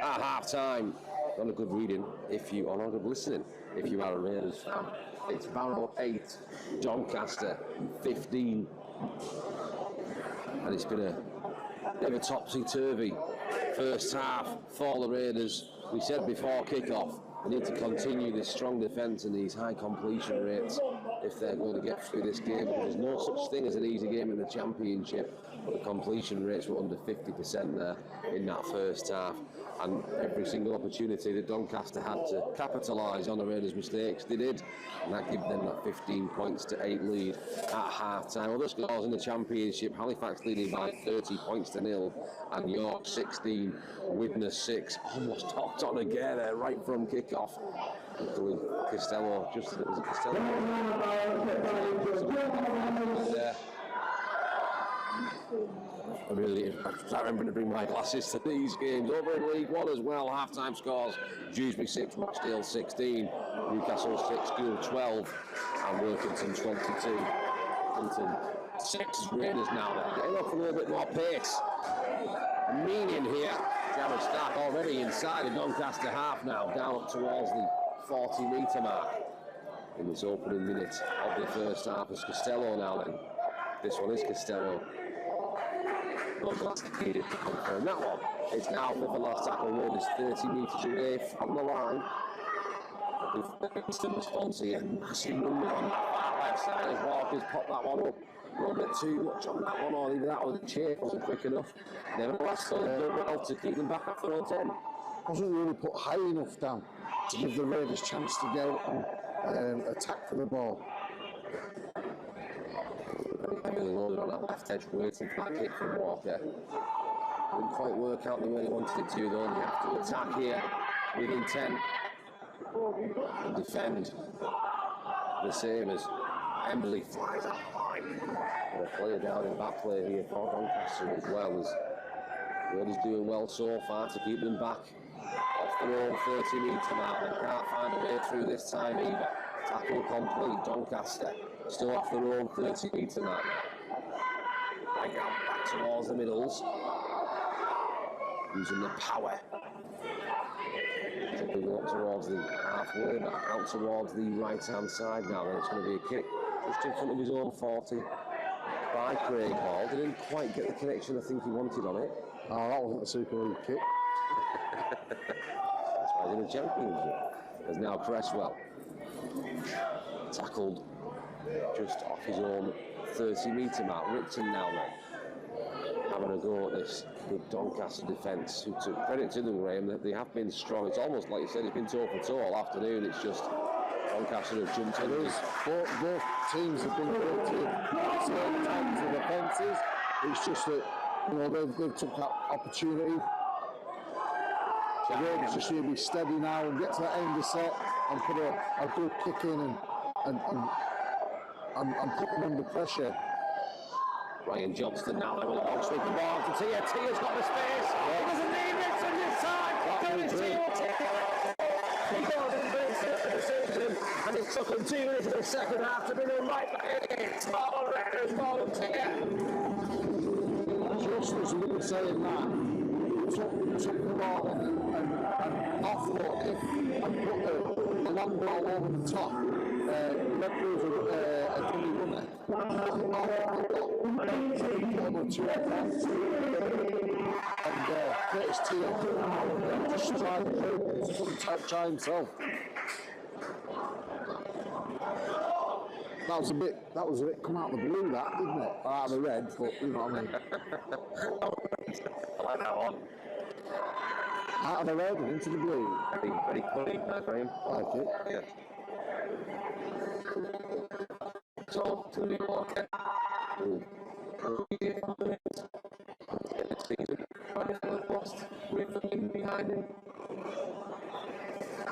at half-time, not a good reading if you are not a good listening if you are a Raiders fan. It's Barrow 8, Doncaster 15, and it's been a bit of a topsy-turvy first half for the Raiders. We said before kick-off, they need to continue this strong defence and these high completion rates if they're going to get through this game, because there's no such thing as an easy game in the Championship. But the completion rates were under 50% there in that first half, and every single opportunity that Doncaster had to capitalise on the Raiders' mistakes, they did, and that gave them that 15 points to 8 lead at half-time. Other scores in the Championship: Halifax leading by 30 points to 0, and York 16, Widnes 6. Almost topped on again there right from kick-off. Luckily, Costello, just it was a Costello. Yeah. I remember to bring my glasses to these games. Over in League One as well, half-time scores: Dewsbury 6, Rochdale 16, Newcastle 6, Gould 12, and Workington 22. Workington 6 Raiders now. They're getting off a little bit more pace. Meaning here, Jared Stark already inside the Doncaster half now, down up towards the 40-metre mark in this opening minute of the first half. It's Costello now then. This one is Costello. Needed to confirm that one. It's now for the last tackle. Raiders 30 metres away from the line. Instant response here. Massive number on that far left side as Walker's popped that one up. A little bit too much on that one, or either that or the chase wasn't quick enough. Nevertheless, they've done well to keep them back after all 10. Wasn't really put high enough down to give the Raiders a chance to go and attack for the ball. Heavily loaded on that left edge, waiting for that kick from Walker. Didn't quite work out the way he wanted it to, though. They have to attack here within 10 and defend the same as Embley flies up line. And a player down in back play here for Doncaster as well, as Raiders doing well so far to keep them back off their own 30-metre mark. They can't find a way through this time either. Tackle complete. Doncaster still off their own 30-metre mark. Bring out back towards the middles, using the power. Moving up towards the halfway, back out towards the right-hand side now. Then it's going to be a kick just in front of his own 40 by Craig Hall. Didn't quite get the connection I think he wanted on it. Oh, that wasn't a Super League kick. That's why he's in the Championship. There's now Cresswell tackled just off his own 30-metre mark. Ripton now then having a go at this good Doncaster defence, who took credit to them, Graham, that they have been strong. It's almost like you said, it's been toe for toe all afternoon. It's just Doncaster have jumped in. Both teams have been good at certain times of offences. It's just that, you know, they've took that opportunity. Reds just need to be steady now and get to that end of set and put a good kick in and put them under pressure. Ryan Johnston now with a long sweep the ball to Tia. Tia's got the space. He doesn't need Ritson this time. Dennis Tia will take it. He goes and brings it to the season. And it took him 2 minutes in the second half to bring him right back in. Small Raiders ball to Tia. Just as we were saying that, took the ball and offloaded it and put the long ball over the top. Red Bulls a dummy runner. And Curtis Teal just couldn't try himself. That was a bit come out of the blue, that, didn't it? Out of the red, but you know what I mean. I like that one. Out of the red and into the blue. Very clean, Graham. I like it. Yeah. So, to New York. Behind him.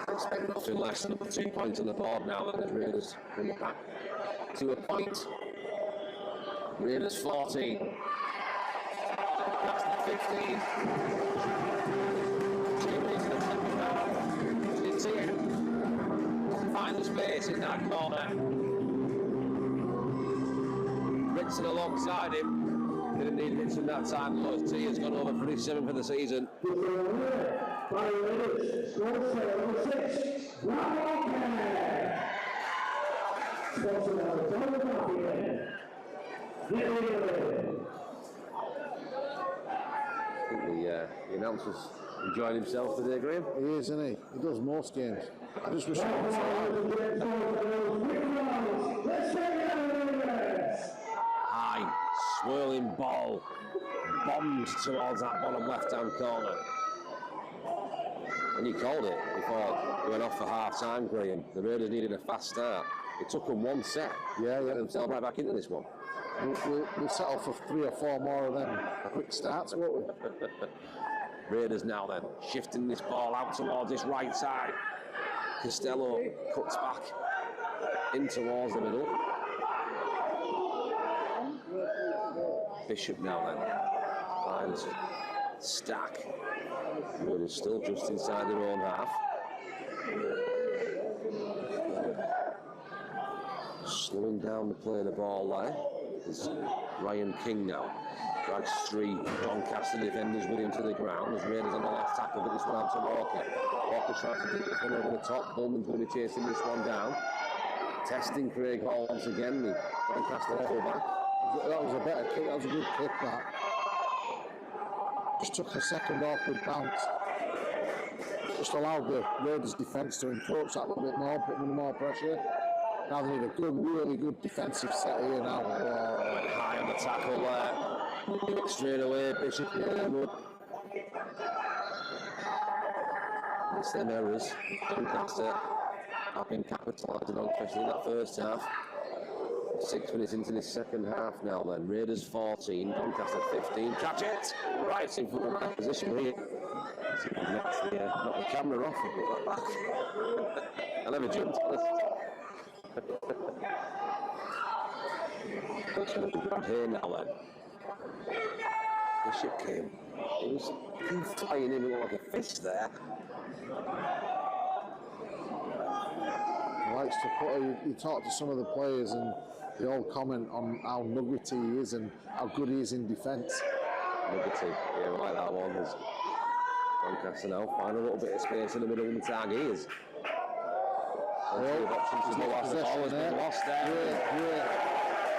Expect nothing less than 2 points on the board now, and the Raiders bring it back to a point. Raiders 14. That's the 15. It's here. Find the space in that corner. Ritson alongside him. Didn't need Ritson that time. Lowe's T has gone over for his 7th of the season. I think the announcer's enjoying himself today, Graham. He is, isn't he? He does most games. I just wish he was High, swirling ball, bombed towards that bottom left-hand corner. And you called it before we went off for half-time, Graham. The Raiders needed a fast start. It took them 1 set. Yeah. Get themselves right back into this one. We'll settle for 3 or 4 more of them quick starts, won't we? Raiders now then, shifting this ball out towards this right side. Costello cuts back in towards the middle. Bishop now then finds Stack. Raiders still just inside their own half. Slowing down the play of the ball there is Ryan King now. Drags 3 Doncaster defenders with him to the ground as Raiders on the left tackle, but this one out to Walker. Walker tries to get this one over the top. Bullman's going to be chasing this one down. Testing Craig Hall once again, the Doncaster fullback. That was a better kick, that was a good kick, that. Just took a second awkward bounce. Just allowed the Raiders defence to encroach that a little bit more, put them under more pressure. Now they need a good, really good defensive set here now. Went high on the tackle there. Straight away, Bishop. It's them errors. Doncaster have been capitalising on, especially in that first half. 6 minutes into this second half now then. Raiders 14, Doncaster 15. Catch it! Right in full position here. Knock the camera off and put that back. I never jumped on this. Here now then. Bishop came. He was flying in like a fist there. He likes to put, you talk to some of the players and they all comment on how nuggety he is and how good he is in defence. Nuggety, yeah, like that one. There's Doncaster now, find a little bit of space in the middle of the target is. Options to the last ball has been lost there.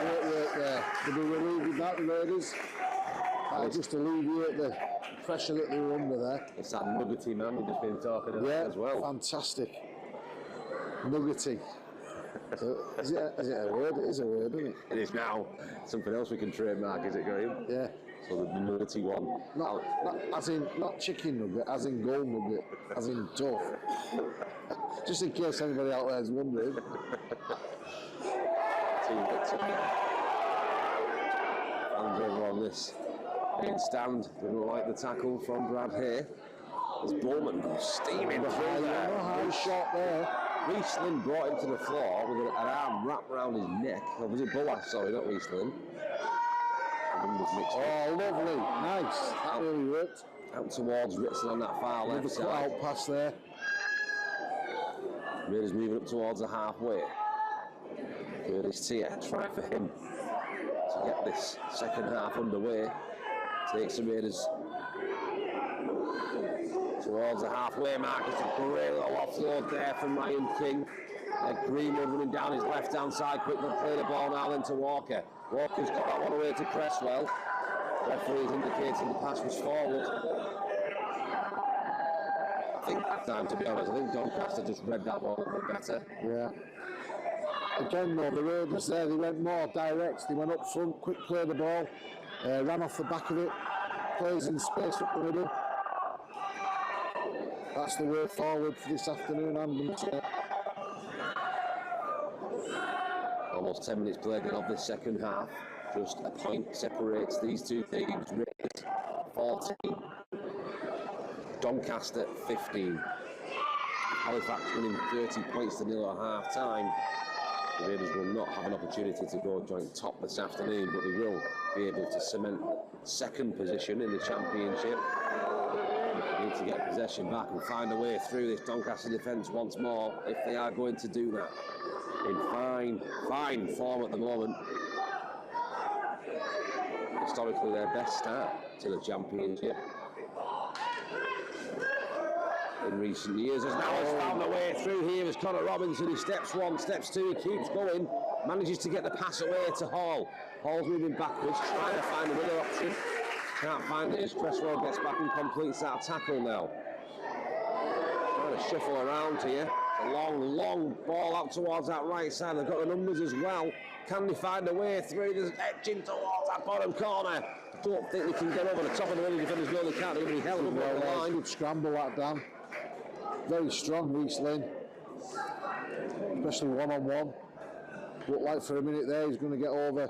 Great there. They'll be relieving that, the Raiders. That'll just alleviate the pressure that they were under there. It's that nuggety man we've just been talking about as well. Fantastic. Nuggety. So, is it a word? It is a word, isn't it? It is now. Something else we can trademark, is it, Graham? Yeah. So the nuggety one. Not as in, not chicken nugget, as in gold nugget, as in tough. Just in case anybody out there is wondering. Fans over on this main stand. They don't like the tackle from Brad here. As Bowman goes steaming through there. High shot there. Riesling brought him to the floor with an arm wrapped around his neck. Or was it Boas? Sorry, not Riesling. Oh, lovely. Nice. That really worked. Out towards Ritzel on that far left With the side. out pass there. Raiders moving up towards the halfway. Curtis Tier, try for him to get this second half underway. Takes the Raiders towards the halfway mark. It's a great little offload there from Ryan King. Greenwood running down his left hand side, quickly play the ball now then to Walker. Walker's got that one away to Cresswell. Referee's indicating the pass was forward. I think that time, to be honest, I think Doncaster just read that one a bit better. Yeah. Again though, the Raiders there, they went more direct. They went up front, quick play the ball, ran off the back of it, plays in space up the middle. That's the way forward for this afternoon, I'm going to say. Almost 10 minutes played of the second half. Just a point separates these two teams. Raiders 14, Doncaster 15. Halifax winning 30 points to nil at half time. The Raiders will not have an opportunity to go joint top this afternoon, but they will be able to cement second position in the championship. They need to get possession back and find a way through this Doncaster defence once more if they are going to do that. In fine form at the moment. Historically their best start to the championship in recent years. As now has found a way through here as Connor Robinson. He steps one, steps two, he keeps going, manages to get the pass away to Hall. Hall's moving backwards, trying to find another option. Can't find it as Cresswell gets back and completes that tackle now. Trying to shuffle around here. A long ball out towards that right side. They've got the numbers as well. Can they find a way through? There's edging towards that bottom corner. I don't think they can get over the top of the middle defenders. No, they can't. They're going to be held up on the line. Good scramble that down. Very strong, Riesling. Especially one-on-one. Looked like for a minute there he's going to get over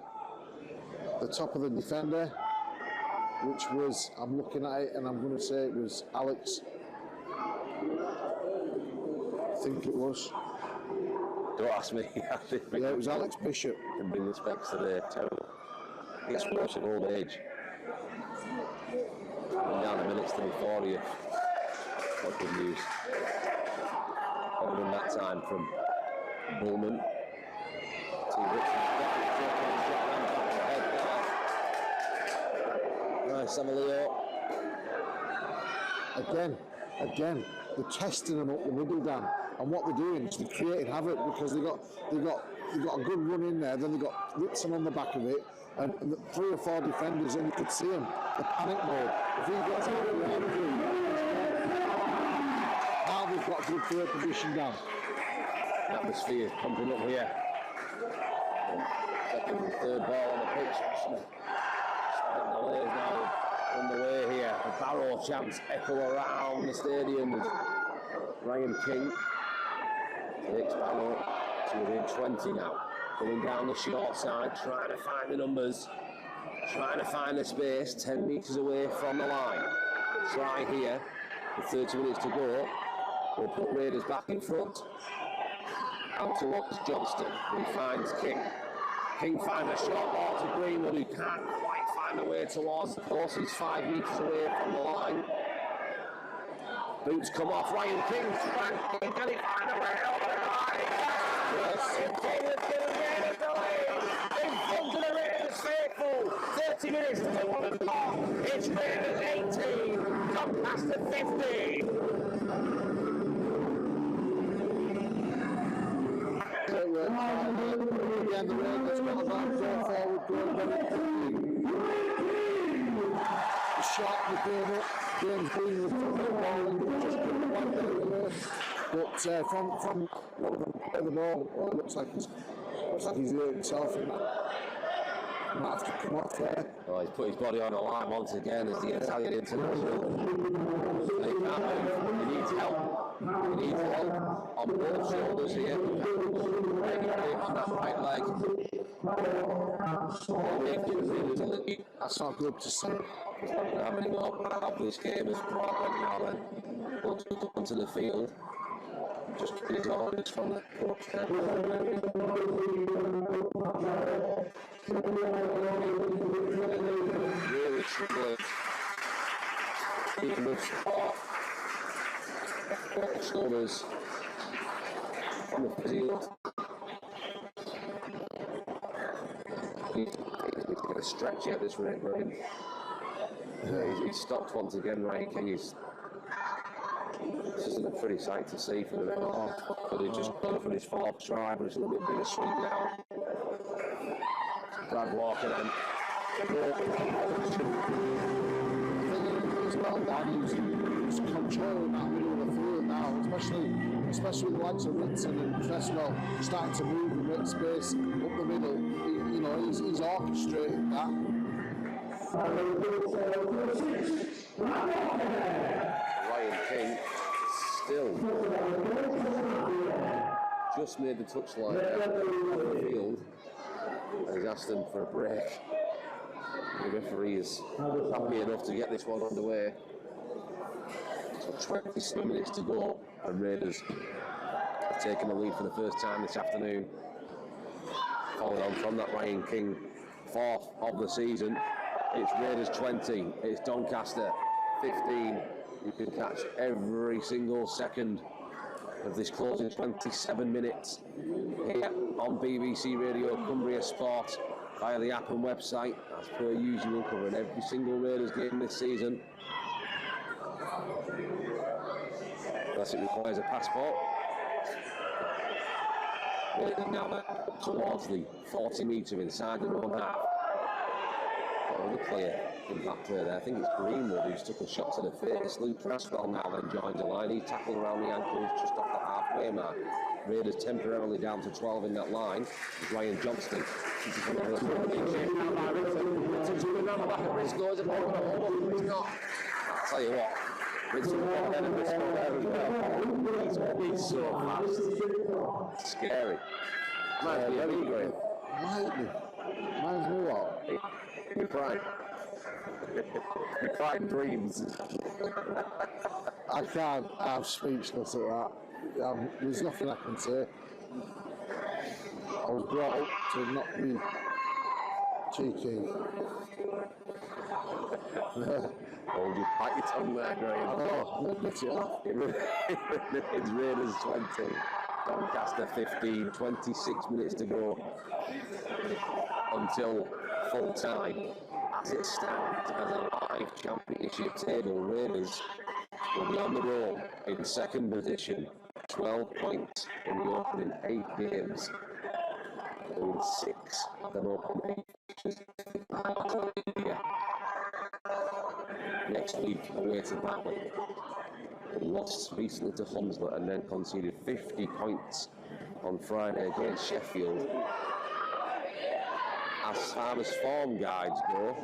the top of the defender, which was, I'm looking at it and I'm going to say it was Alex. I think it was. Don't ask me. Yeah, it was Alex Bishop. Can bring the specs today. Terrible. It's worse in old age. Coming down the minutes to before you. What good news. Got that time from Bullman. Nice, Amelio. Again, they're testing them up the middle, Dan. And what they're doing is they're creating havoc because they got a good run in there. Then they got Ritson on the back of it, and 3 or 4 defenders, and you could see them. The panic mode. If he gets out of the now they've got good third position down. Atmosphere is pumping up here. Second and third ball on the pitch. Spectacle is now underway here. The Barrow chants echo around the stadium as Ryan King takes Barrow to within 20 now. Going down the short side, trying to find the numbers, trying to find the space, 10 metres away from the line. Try here, with 30 minutes to go. We'll put Raiders back in front. Out towards Johnston, who finds King. King finds a short ball to Greenwood, who can't quite find a way towards the post. He's 5 metres away from the line. Boots come off, Ryan King trying, can he find a way over the line? Yes, King has given Raiders the lead. In front of the Raiders faithful. 30 minutes to the 1 o'clock. It's Raiders 18, Doncaster 50. Again, the Raiders got the back door forward, going very quickly. The shot was going up. James Green was putting the ball in, just couldn't quite get it away. But from the ball, it looks like he's hurt himself. And might have to come off there. Oh, he's put his body on the line once again as the Italian international. He needs help. He needs help on both shoulders here. On that right leg. That's not good to see. He's not going to have any more of this game as brought now then. Looks onto the field. Just his orders from the coach there. Really struggling. Keeping the spot. Shoulders on the field. He's going to stretch out this rate, right? He's stopped once again, right? This isn't a pretty sight to see for the but he just gone for his fourth try, but it's a little bit bittersweet now. Brad Walker then. As well, Dan, he's controlling that middle of the field now, especially with the likes of Ritson and Cresswell starting to move and make space up the middle. He's orchestrating that. Ryan King still just made the touchline on the field, and he's asked them for a break. The referee is happy enough to get this one underway. So 27 minutes to go, and Raiders have taken the lead for the first time this afternoon. Following on from that Ryan King, fourth of the season. It's Raiders 20, it's Doncaster 15. You can catch every single second of this closing 27 minutes here on BBC Radio Cumbria Sport via the app and website, as per usual, covering every single Raiders game this season. Unless it requires a passport. Raiders now towards the 40 metre inside the own half. The player in that play there, I think it's Greenwood who's took a shot to the face. Luke Cresswell now then joins the line. He's tackled around the ankles just off the halfway mark. Raiders temporarily down to 12 in that line. Ryan Johnston. It's around the back of Briscoe. Is it not going to hold up? It's not. I'll tell you what, Briscoe there and Briscoe there as well. He's so fast. Scary. Might be heavy going. Lightning. Reminds me what? Your prime dreams. I can't. I'm speechless at that. There's nothing I can say. I was brought up to not be cheeky. Hold your bite your tongue there, Graham. It's Raiders 20, Doncaster 15, 26 minutes to go until full time. As it stands as a live championship table, Raiders will be on the roll in second position, 12 points in the opening 8 games. With 6 of them open 8. Next week, away to Barrow. Lost recently to Hunslet and then conceded 50 points on Friday against Sheffield. As far as form guides go,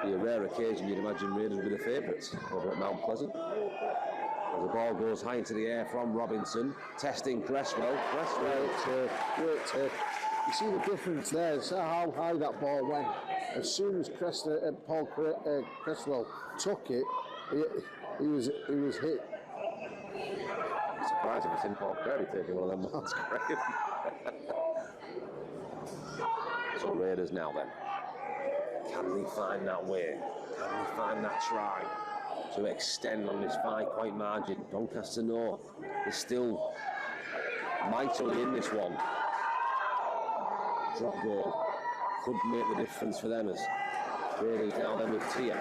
be a rare occasion you'd imagine Raiders would be the favourites over at Mount Pleasant. As the ball goes high into the air from Robinson, testing Cresswell. Great take. You see the difference there, it's how high that ball went. As soon as Cresswell took it, he was hit. Surprised if it's in Paul Perry taking one of them. That's great. So Raiders now then. Can they find that way? Can they find that try to extend on this 5-point margin? Doncaster no. They're still mightily in this one. Drop goal could make the difference for them as Raiders now then with Tia.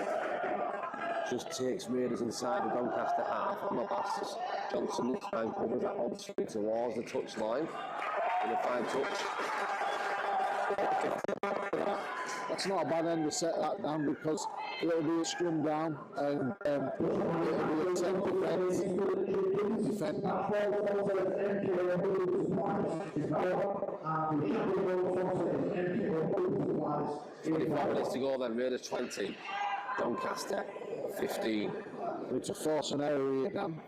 Just takes Raiders inside the Doncaster half on the passes. Johnson this time covers that odd swing towards the touchline. In a fine touch. That's not a bad end to set that down because it'll be a scrum down and it'll be a 10 defence. 25 minutes to go then, Raiders 20, Doncaster 15. It's a force and error here, Dan.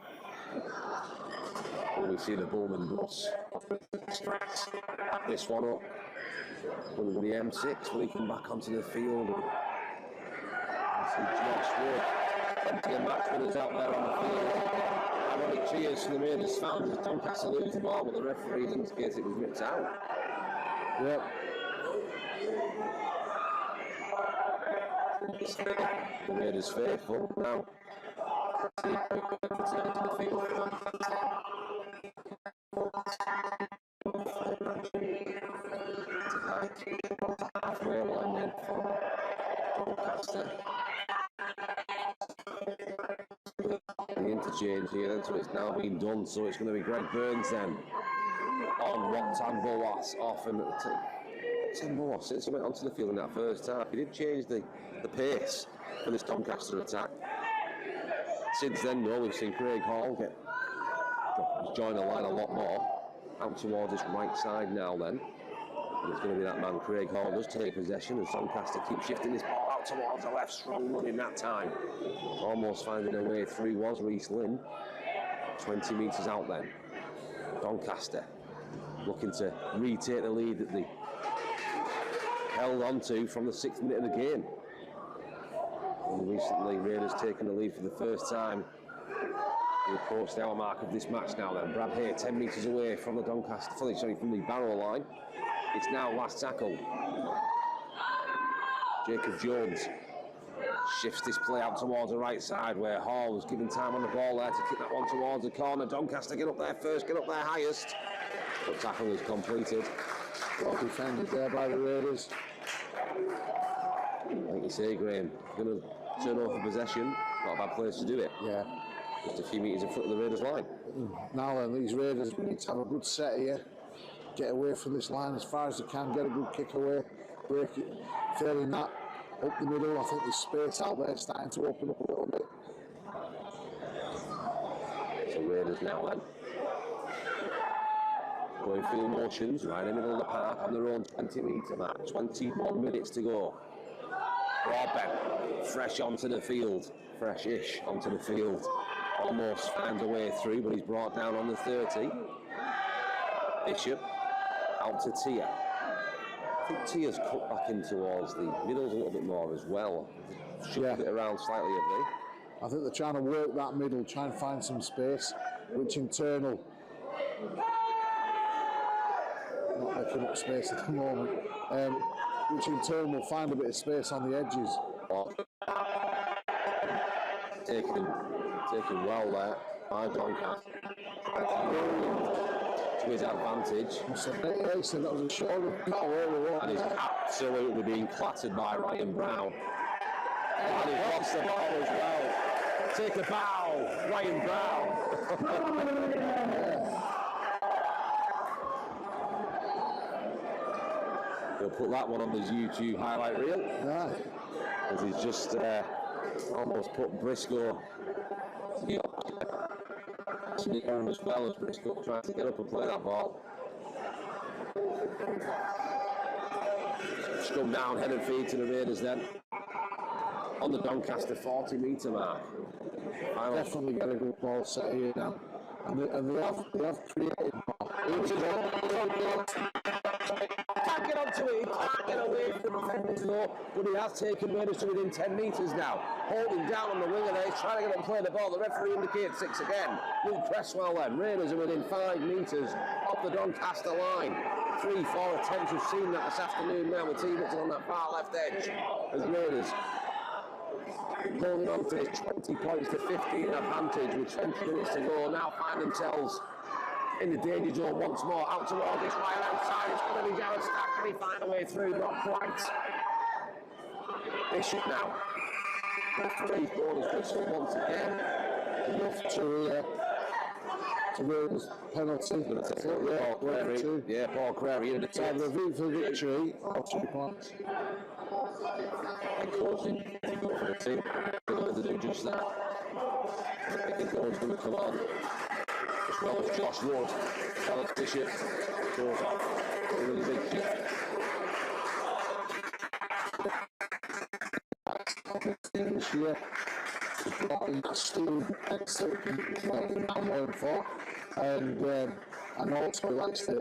And we see the Bullman bus. This one up. Will it be the M6? Will he come back onto the field? Empty the match winners out there on the field. Ironic cheers from the Raiders fans as Doncaster lose the ball, but the referees indicated it was ripped out. Yep. The Raiders faithful now. Halfway line then for Doncaster. The interchange here then, so it's now been done, so it's going to be Greg Burns then on Waktan Boas off him at the Waktan Boas, since he went onto the field in that first half, he did change the pace for this Doncaster attack. Since then though, we've seen Craig Hall join the line a lot more, out towards his right side now then. And it's going to be that man, Craig Hall, does take possession as Doncaster keeps shifting his ball out towards the left. Strong running that time. Almost finding a way through was Reece Lynn. 20 metres out then. Doncaster looking to retake the lead that they held on to from the 6th minute of the game. And recently, Raiders taken the lead for the first time. We approach the hour mark of this match now then. Brad Hay 10 metres away from the from the Barrow line. It's now last tackle. Jacob Jones shifts this play out towards the right side where Hall was given time on the ball there to kick that one towards the corner. Doncaster get up there first, get up there highest. But tackle is completed. Well defended there by the Raiders. Like you say, Graham, going to turn over possession. Not a bad place to do it. Yeah. Just a few metres in front of the Raiders line. Now then, these Raiders need to have a good set here. Get away from this line as far as they can, get a good kick away, break it. Failing that, up the middle, I think there's space out there starting to open up a little bit. So Raiders now then. Going through motions right in the middle of the park on their own 20 metre mark. 21 minutes to go. Broadbent, fresh onto the field. Fresh-ish onto the field. Almost finds a way through, but he's brought down on the 30. Bishop out to Tia. I think Tia's cut back in towards the middles a little bit more as well. Shuffled it around slightly, have they? I think they're trying to work that middle, try and find some space, which in turn will not making up space at the moment, which in turn will find a bit of space on the edges. Taken well there by Doncaster. To his advantage. So that was a shoulder. And he's absolutely being clattered by Ryan Brown. And he's lost the ball as well. Take a bow, Ryan Brown. He'll put that one on his YouTube highlight reel. Yeah. As he's just almost put Briscoe as well as Briscoe trying to get up and play that ball. Scrum down, head and feet to the Raiders then. On the Doncaster 40 metre mark. Definitely get a good ball set here now. And they have created more. Can't get onto it, he can't get away from the defenders though, but he has taken Raiders to within 10 metres now. Holding down on the winger there, he's trying to get up and play the ball. The referee indicates 6 again. Luke Cresswell then. Raiders are within 5 metres off the Doncaster line. 3-4 attempts, we've seen that this afternoon now with T-Button on that far left edge. As Raiders holding on to his 20 points to 15 advantage with 20 minutes to go, now find themselves in the danger zone once more, out towards this right outside. It's going to be Jared Stack. Can he find a way through? Not quite. Bishop now. Referee's ball is whistled once again. Enough to Raiders penalty. Paul Crary in the To have a view for victory or 2 points. Closing for the team. They're to do just that. I think the goal's going to come on. As well as Josh Wood, Alex Bishop goes off. A really big shift. This year, still excellent I'm going for. And also likes to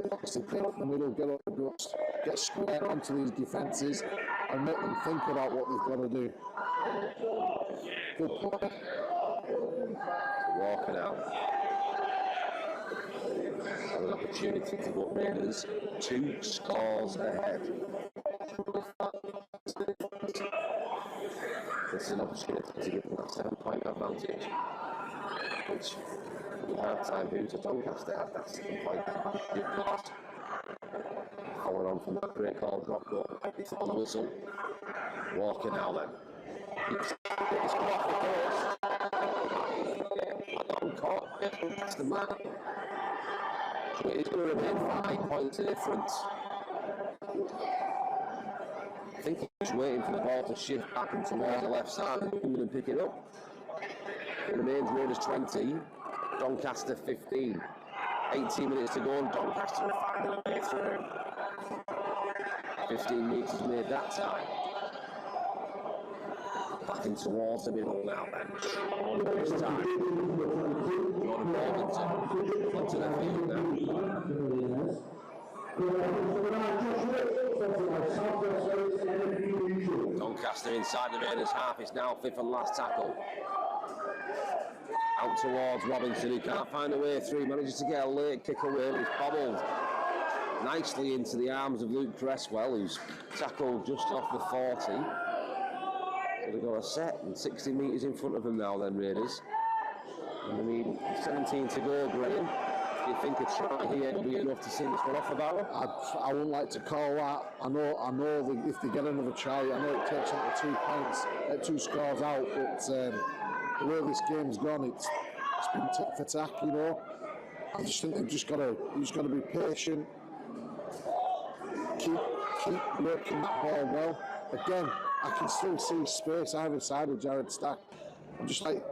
pick up the middle, get up the dust, get square onto these defences and make them think about what they've got to do. Good play. Walking out. Have an opportunity to go Raiders 2 scores ahead. It's an opportunity to give them that 7-point advantage, which the half-time who's at Doncaster had that 7-point advantage. Following on from that great call drop goal before the whistle. Walking now then. It's come off the course. Caught. That's the man. So it's going to remain 5 points difference. I think he's waiting for the ball to shift back into the left side and pick it up. It remains Raiders 20, Doncaster 15. 18 minutes to go and Doncaster will find a way through. 15 metres made that time. Back in towards the middle now then. This time. Jordan Morganton onto the field now. Doncaster inside the Raiders half. It's now fifth and last tackle. Out towards Robinson, who can't find a way through. Manages to get a late kick away, but it's bobbled nicely into the arms of Luke Cresswell, who's tackled just off the 40. So they've got a set and 60 metres in front of them now then, Raiders. And I mean, 17 to go, Graham. Do you think a try here will be enough to see this one off the Barrow? I wouldn't like to call that. I know that if they get another try, I know it takes them to 2 points, 2 scores out, but the way this game's gone, it's been tick for tack, you know. I just think you've just got to be patient, keep working that ball well. Again, I can still see space either side of Jared Stack. I'm just like,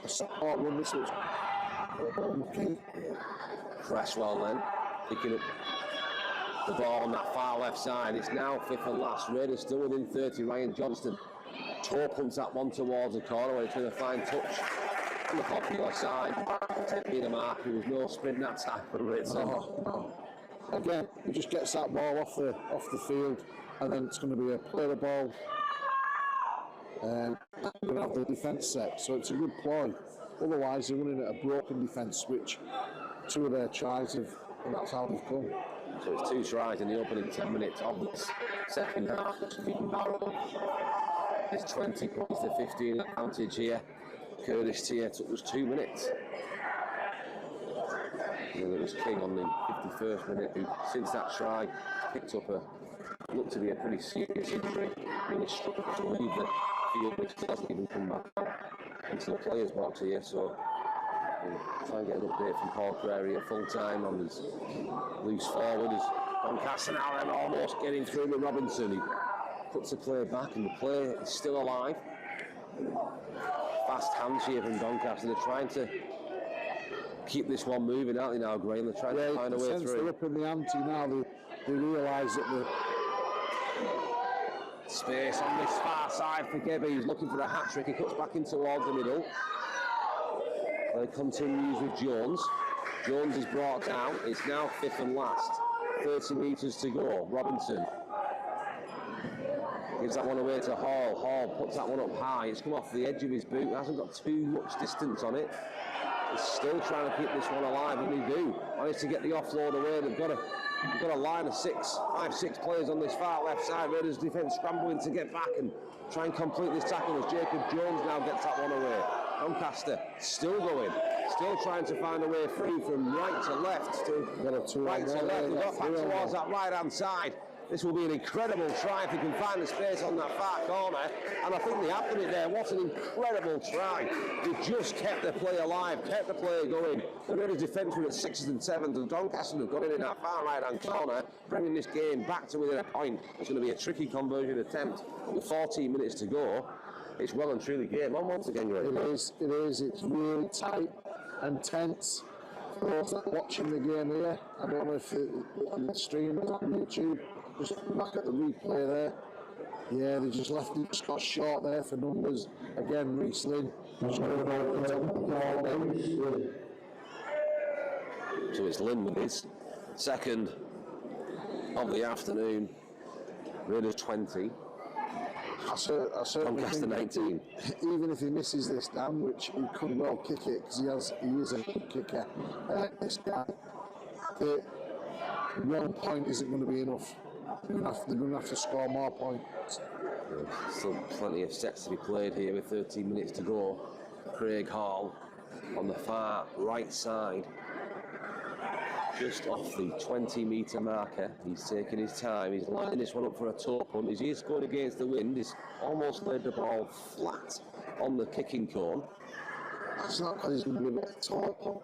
support run this was. Cresswell then picking up the ball on that far left side. It's now fifth and last. Raiders still within 30. Ryan Johnston toe punts that one towards the corner where he's going to find touch on the popular side. Taking a mark. There was no sprint that time for Ritson. Again, he just gets that ball off the field, and then it's going to be a play the ball. We're going to have the defence set, so it's a good ploy. Otherwise, they're running at a broken defence, which 2 of their tries have, and that's how they've come. So it's 2 tries in the opening 10 minutes of this second half. It's 20 points to 15 advantage here. Curtis Tier took us 2 minutes. And then it was King on the 51st minute, who since that try picked up looked to be a pretty serious injury. Really struggled to leave the field, which hasn't even come back into the players' box here. So we'll try and get an update from Paul Prairie at full time on his loose forward. As Doncaster now then almost getting through with Robinson. He puts the play back, and the play is still alive. Fast hands here from Doncaster. They're trying to keep this one moving, aren't they now, Graham? They're trying to find a way since through. They're up in the ante now, they realise that the space on this far side for Gebby. He's looking for the hat-trick. He cuts back in towards the middle. Play continues with Jones. Jones is brought down. It's now fifth and last. 30 metres to go. Robinson gives that one away to Hall. Hall puts that one up high. It's come off the edge of his boot. It hasn't got too much distance on it. He's still trying to keep this one alive, and they do. Managed to get the offload away. They've got a line of 5, 6 players on this far left side. Raiders defence scrambling to get back and try and complete this tackle as Jacob Jones now gets that one away. Doncaster still going, still trying to find a way through from right to left. Right to left. They've got back towards that right hand side. This will be an incredible try if he can find the space on that far corner, and I think they have done it there. What an incredible try. They just kept the play alive, kept the play going. The Raiders defence were at 6th and 7th, and Doncaster have got in that far right hand corner, bringing this game back to within a point. It's going to be a tricky conversion attempt. With 14 minutes to go, it's well and truly game on once again, Greg. It is, it's really tight and tense. For those that are watching the game here, I don't know if the stream is on YouTube. Just back at the replay there. Yeah, they just left it, just got short there for numbers. Again, Reece Lynn. So it's Lynn with his second of the afternoon. Raiders 20, I certainly Doncaster think 19. even if he misses this down, which he could well kick it because he is a good kicker, this guy, the 1 point isn't going to be enough. They're going to have to score more points. Still plenty of sets to be played here with 13 minutes to go. Craig Hall on the far right side, just off the 20-metre marker. He's taking his time. He's lining this one up for a toe punt. As he is going against the wind, he's almost laid the ball flat on the kicking cone. That's not because he's going to be a toe punt.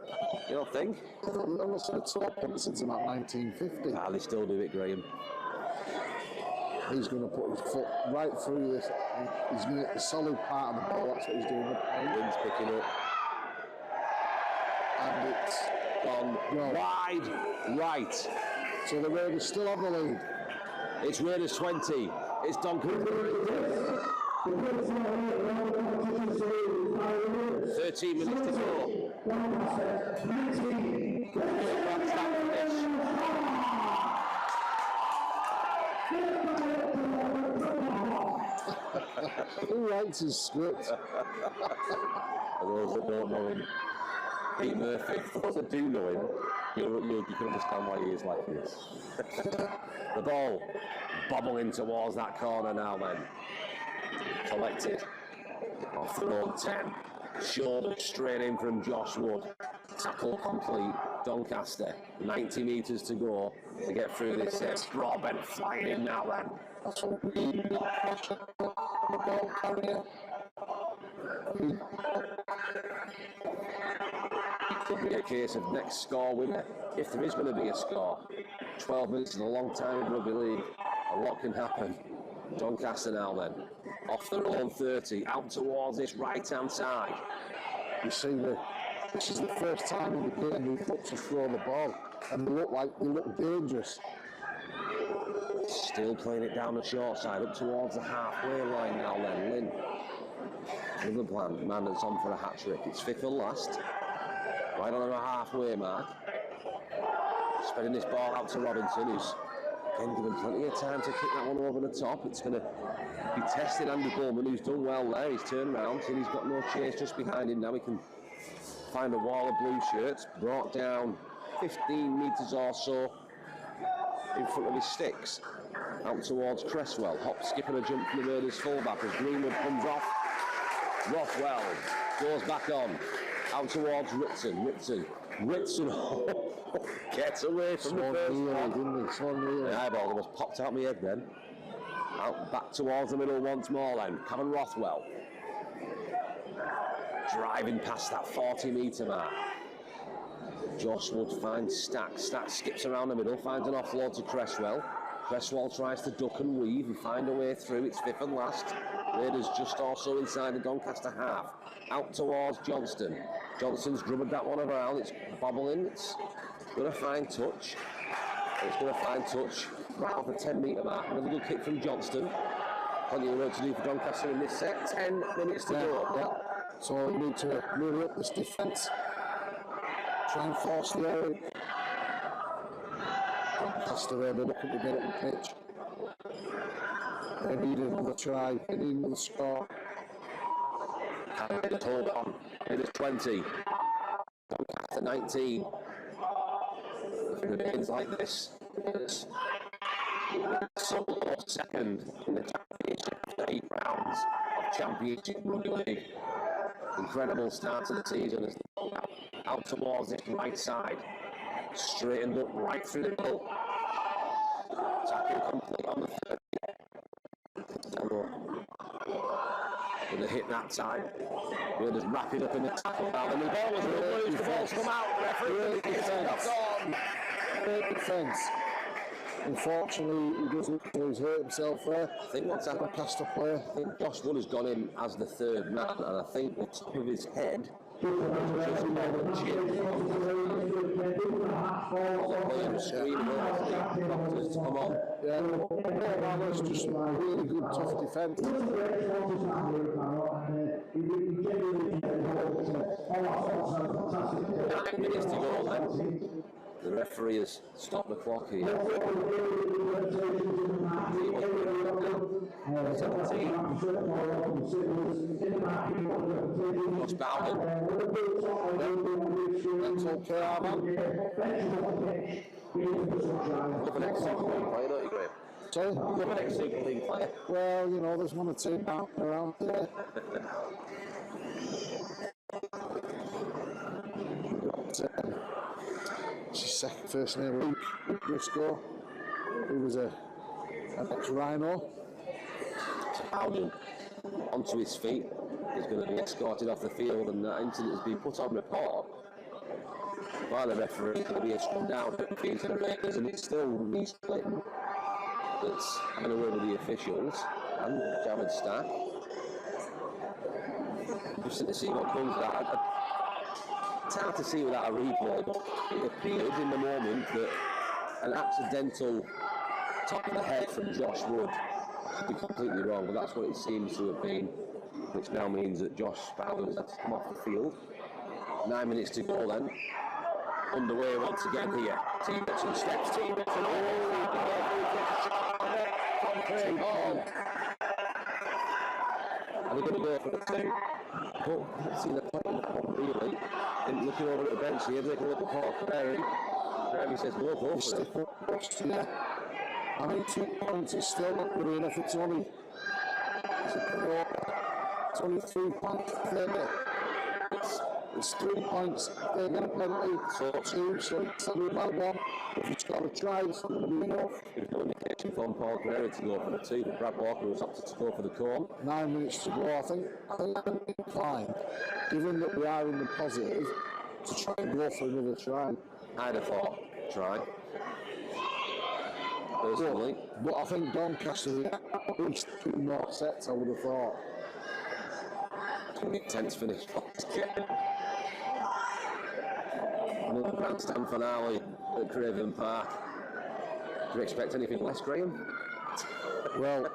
You don't think? They've not seen a toe punt since about 1950. Ah, they still do it, Graham. He's going to put his foot right through this. He's going to get the solid part of the ball. That's what he's doing. Wind's picking up. And it's Gone wide right. So the Raiders still have the lead. It's Raiders 20. It's Doncaster. 13 minutes to go. Who writes his script? For those that don't know him, Pete Murphy. For those that do know him, you can understand why he is like this. The ball bobbling towards that corner now then. Collected. Off the road 10. Shoulder straight in from Josh Wood. Tackle complete. Doncaster. 90 metres to go to get through this set. Broadbent flying in now then. That's what we need. The ball carrier. Could be a case of next score winner, if there is going to be a score. 12 minutes is a long time in rugby league. A lot can happen. Doncaster now then. Off their own 30, out towards this right-hand side. You see, this is the first time in the game we've looked to throw the ball, and they look dangerous. Still playing it down the short side, up towards the halfway line now then. Lynn, with the plan, man that's on for a hat-trick. It's fifth and last, right on the halfway mark. Spreading this ball out to Robinson, who's again given plenty of time to kick that one over the top. It's going to be tested Andy Bullman, who's done well there. He's turned around, and he's got no chase just behind him. Now he can find a wall of blue shirts, brought down 15 metres or so in front of his sticks, out towards Cresswell. Hop, skip and a jump from the Raiders fullback as Greenwood comes off. Rothwell goes back on, out towards Ritson. Gets away from the first one. The eyeball almost popped out my head then. Out back towards the middle once more then. Cameron Rothwell driving past that 40-metre mark. Josh Wood finds Stack. Stack skips around the middle, finds an offload to Cresswell. Cresswell tries to duck and weave and find a way through. It's fifth and last. Raiders just also inside the Doncaster half. Out towards Johnston. Johnston's dribbled that one around. It's bobbling. It's going to find touch. It's going to find touch right off the 10-metre mark. Another good kick from Johnston. Plenty of work to do for Doncaster in this set. 10 minutes to go. Yeah. So we need to really up this defence. Try and force the area. Doncaster there, they're looking to get up the pitch. They need another try. They need another score. Just hold on. It is 20. Doncaster 19. If it remains like this, it's so close second in the championship after 8 rounds of championship rugby league. Incredible start to the season as they go out towards this right side. Straightened up right through the middle. Tackle complete on the 30. With a hit that time. We'll just wrap it up in the tackle now. And the ball was loose. The ball's come out. The referee Great defence. Unfortunately, he doesn't. He's hurt himself there. I think what's happened, Doncaster player. I think Josh Wood has gone in as the third man, and I think the top of his head just on the chin. Screaming over to come on. Yeah, that was just really good, tough defence. 9 minutes to go then. The referee has stopped the clock here. 17. Josh Bowden. That's okay, Arman. Look at ex-Super League player, don't you, Graham? Sorry? Look at ex-Super League player. Well, you know, there's one or two out around there. She's second, first name Luke Briscoe, who was an ex-Rhino. Bowden onto his feet. He's going to be escorted off the field, and that incident has been put on report by the referee. It's going to be a scrum down at Queens and Raiders, and it's still Reece Clinton that's having a word with the officials and Jared Stack. Just to see what comes of that. It's hard to see without a replay, but it appears in the moment that an accidental top of the head from Josh Wood, I could be completely wrong, but that's what it seems to have been, which now means that Josh Bowden has had to come off the field. 9 minutes to go then. Underway once again here. Teammates and steps, teammates and are they going to go for the two? But let's see the point in the pop really. And looking over at the bench here, they can look at Paul Perry. Perry says, go for it. I mean, 2 points is still not good enough. It's only 3 points. It's 3 points. They're going to penalty. So 2, so it's about 1. If you've got to try, it's not going to be enough. There's no indication from Paul Perry to go for the 2, but Brad Walker was opted to go for the cone. 9 minutes to go. I think I'm inclined, given that we are in the positive, to try and go for another try. I'd have thought try. Personally. But I think Doncaster at least 2 more sets, I would have thought. Tense finish. Another grandstand finale at Craven Park. Do you expect anything less, Graham? Well,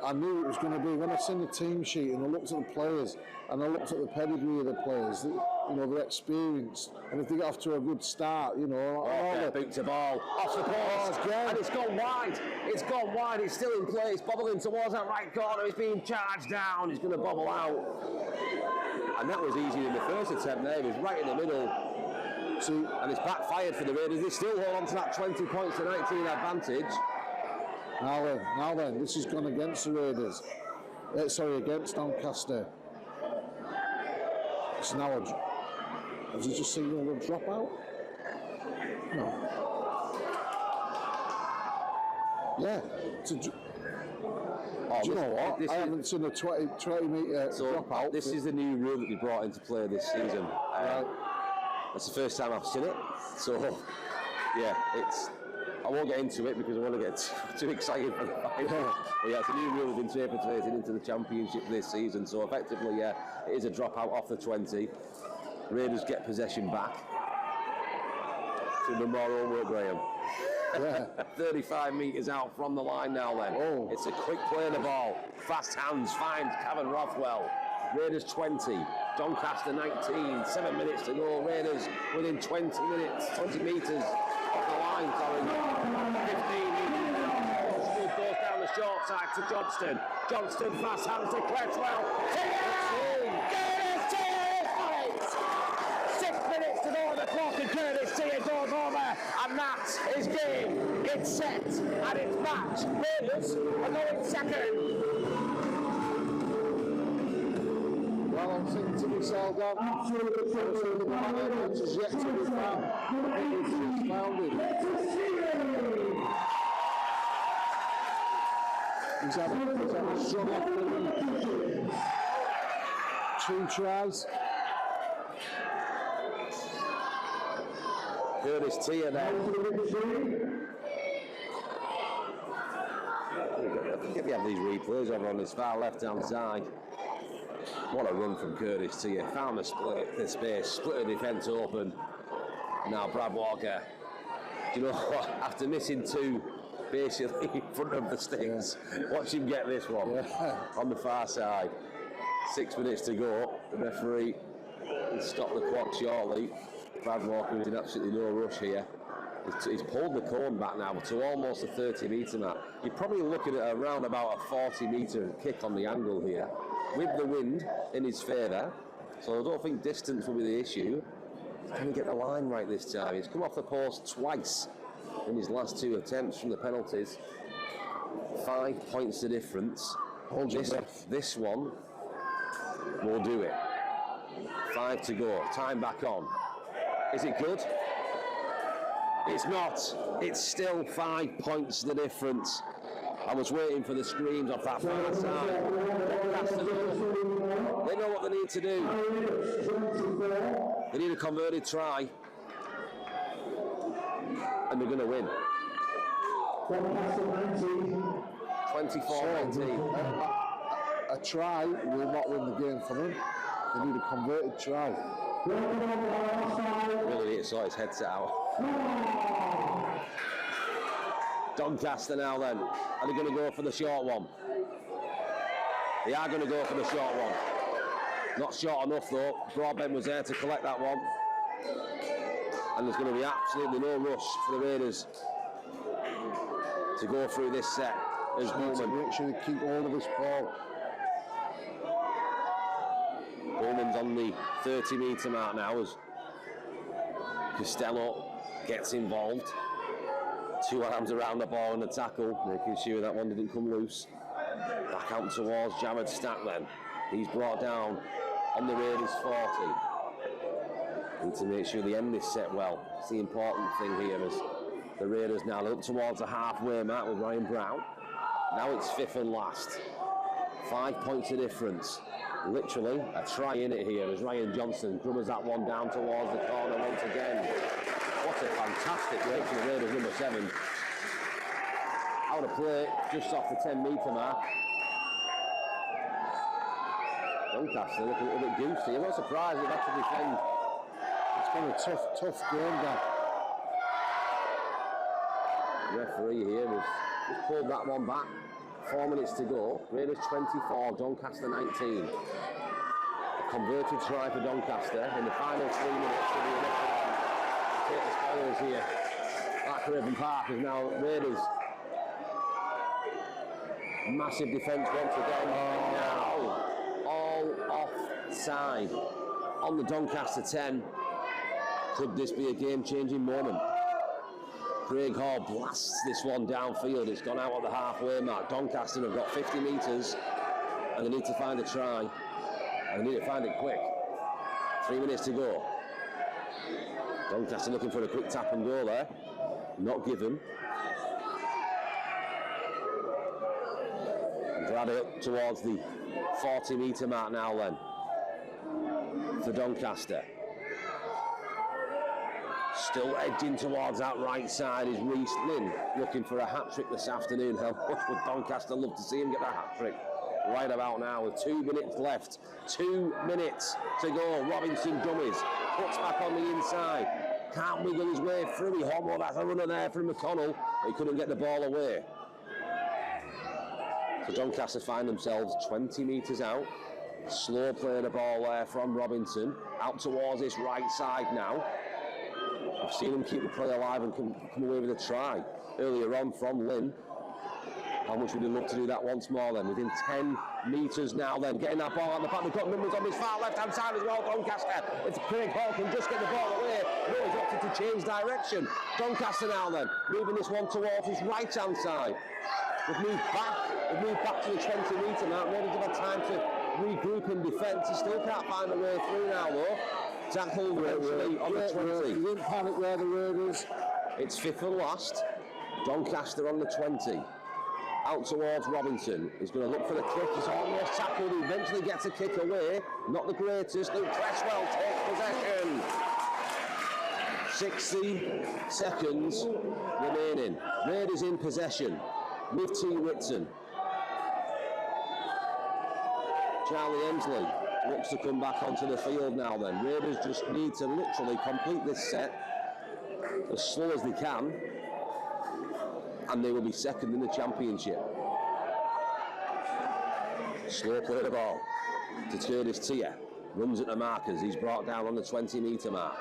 I knew it was going to be. When I seen the team sheet and I looked at the players and I looked at the pedigree of the players, you know, their experience, and if they get off to a good start, you know, boots the ball off the post, and it's gone wide. It's gone wide. It's still in place, bobbling towards that right corner. It's being charged down. It's going to bobble out, and that was easier than the first attempt. There, it was right in the middle. And it's backfired for the Raiders. They still hold on to that 20 points to 19 advantage. Now then, this has gone against the Raiders. Against Doncaster. It's now has he just seen a drop out? No. Yeah. Do you know what? I haven't seen a 20 metre drop out. This is the new rule that they brought into play this season. Right. That's the first time I've seen it. So, yeah, I won't get into it because I want to get too excited for the final. But yeah, it's a new rule interpreted into the championship this season. So effectively, yeah, it is a dropout off the 20. Raiders get possession back. To the more homework, Graham. Yeah. 35 metres out from the line now then. Oh. It's a quick play of the ball. Fast hands finds Cavan Rothwell. Raiders 20. Doncaster 19. 7 minutes to go. Raiders within 20 metres off the line, 15 metres. Goes down the short side to Johnston. Johnston fast hands to Cresswell. 6 minutes to go on the clock, and Curtis Tia goes over, and that is game. It's set and it's match. Raiders are going second. Well, I'm thinking to myself, the match is yet to be found. It's founded. He's had a strong afternoon. 2 tries. Curtis Tia there. If you have these replays over on this far left-hand side. What a run from Curtis Tia. Found the space, split the defence open. Now Brad Walker. Do you know what? After missing 2 basically in front of the sticks, watch him get this one on the far side. 6 minutes to go. The referee will stop the clock shortly. Brad Walker is in absolutely no rush here. He's pulled the cone back now to almost the 30-metre mark. You're probably looking at around about a 40-metre kick on the angle here, with the wind in his favour. So I don't think distance will be the issue. Can he get the line right this time? He's come off the post twice in his last 2 attempts from the penalties. 5 points the difference. This one will do it. 5 to go. Time back on. Is it good? It's not. It's still 5 points the difference. I was waiting for the screams off that far side. They know what they need to do. They need a converted try. And they're going to win. 24-19. A try will not win the game for them. They need a converted try. Really need to sort his headset out. Doncaster now then. Are they going to go for the short one? They are going to go for the short one. Not short enough though. Broadbent was there to collect that one. And there's going to be absolutely no rush for the Raiders to go through this set. As Bowman. Make sure they keep hold of this ball. Bowman's on the 30-metre mark now as Costello gets involved. 2 arms around the ball and the tackle, making sure that one didn't come loose. Back out towards Jared Stack then. He's brought down on the Raiders 40. Need to make sure they end this set well. It's the important thing here as the Raiders now look towards the halfway mark with Ryan Brown. Now it's 5th and last. 5 points of difference. Literally a try in it here as Ryan Johnson grubbers that one down towards the corner once again. What a fantastic break from the Raiders, number 7. Out of play, just off the 10-metre mark. Doncaster looking a little bit goosey. I'm not surprised they've had to defend. It's been a tough game there. The referee here has just pulled that one back. 4 minutes to go. Raiders 24, Doncaster 19. A converted try for Doncaster in the final 3 minutes of the initial take the spoils here. At Craven Park is now Raiders. Massive defence once again. Now all offside on the Doncaster 10. Could this be a game-changing moment? Craig Hall blasts this one downfield. It's gone out at the halfway mark. Doncaster have got 50 metres and they need to find a try. And they need to find it quick. 3 minutes to go. Doncaster looking for a quick tap and go there. Not given. And Brad up towards the 40-metre mark now then. For Doncaster. Still edging towards that right side is Reece Lynn, looking for a hat-trick this afternoon. How much would Doncaster love to see him get that hat-trick right about now with 2 minutes left. 2 minutes to go. Robinson dummies, puts back on the inside. Can't wiggle his way through. He almost has a runner there from McConnell, but he couldn't get the ball away. So Doncaster find themselves 20 metres out. Slow play the ball there from Robinson. Out towards this right side now. I've seen him keep the play alive and come away with a try earlier on from Lynn. How much would he love to do that once more then? Within 10 metres now then, getting that ball on the back. They've got numbers on this far left-hand side as well, Doncaster. It's Craig Hall can just get the ball away. No, he's opted to change direction. Doncaster now then, moving this one towards his right-hand side. They've moved back to the 20-metre mark. Raiders have had time to regroup in defence. He still can't find a way through now though. Tackled eventually on the 20. You didn't panic where the Raiders. It's 5th and last. Doncaster on the 20. Out towards Robinson. He's going to look for the kick. He's almost tackled. He eventually gets a kick away. Not the greatest. Luke Cresswell takes possession. 60 seconds remaining. Raiders in possession with T. Whitson. Charlie Emsley looks to come back onto the field now then. Raiders just need to literally complete this set as slow as they can, and they will be second in the championship. Slow play the ball to Curtis Tier. Runs at the markers. He's brought down on the 20-metre mark.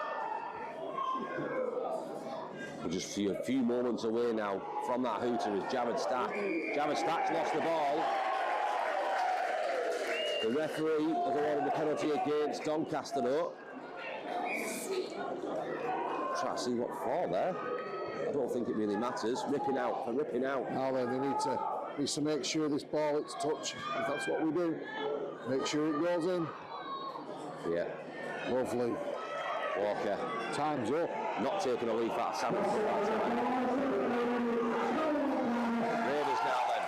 We're just a few moments away now from that hooter is Jared Stack. Jared Stack's lost the ball. The referee has awarded the penalty against Doncaster though. Try to see what for there. I don't think it really matters. Ripping out for ripping out. Now then, they need to make sure this ball hits touch. If that's what we do, make sure it goes in. Yeah. Lovely. Walker. Time's up. Not taking a leaf out of Samuel. Raiders now then.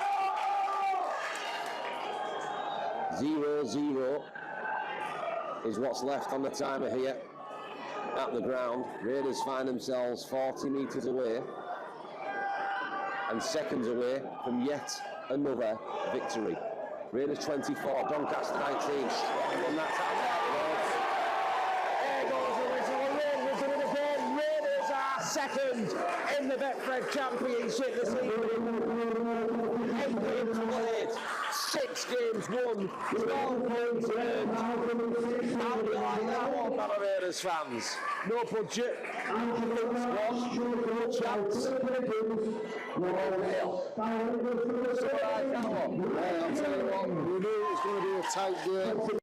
0-0 is what's left on the timer here at the ground. Raiders find themselves 40 metres away and seconds away from yet another victory. Raiders 24, Doncaster 19. Strong on that time. There goes the whistle. Raiders are in the game. Raiders are second in the Betfred Championship this evening. 8 games played, 6 games won, 12 points earned. How do you like that one, Barrow Raiders fans? No budget, squad, no chance. 1-0. So like that one. I'll tell you what, we knew it was going to be a tight game.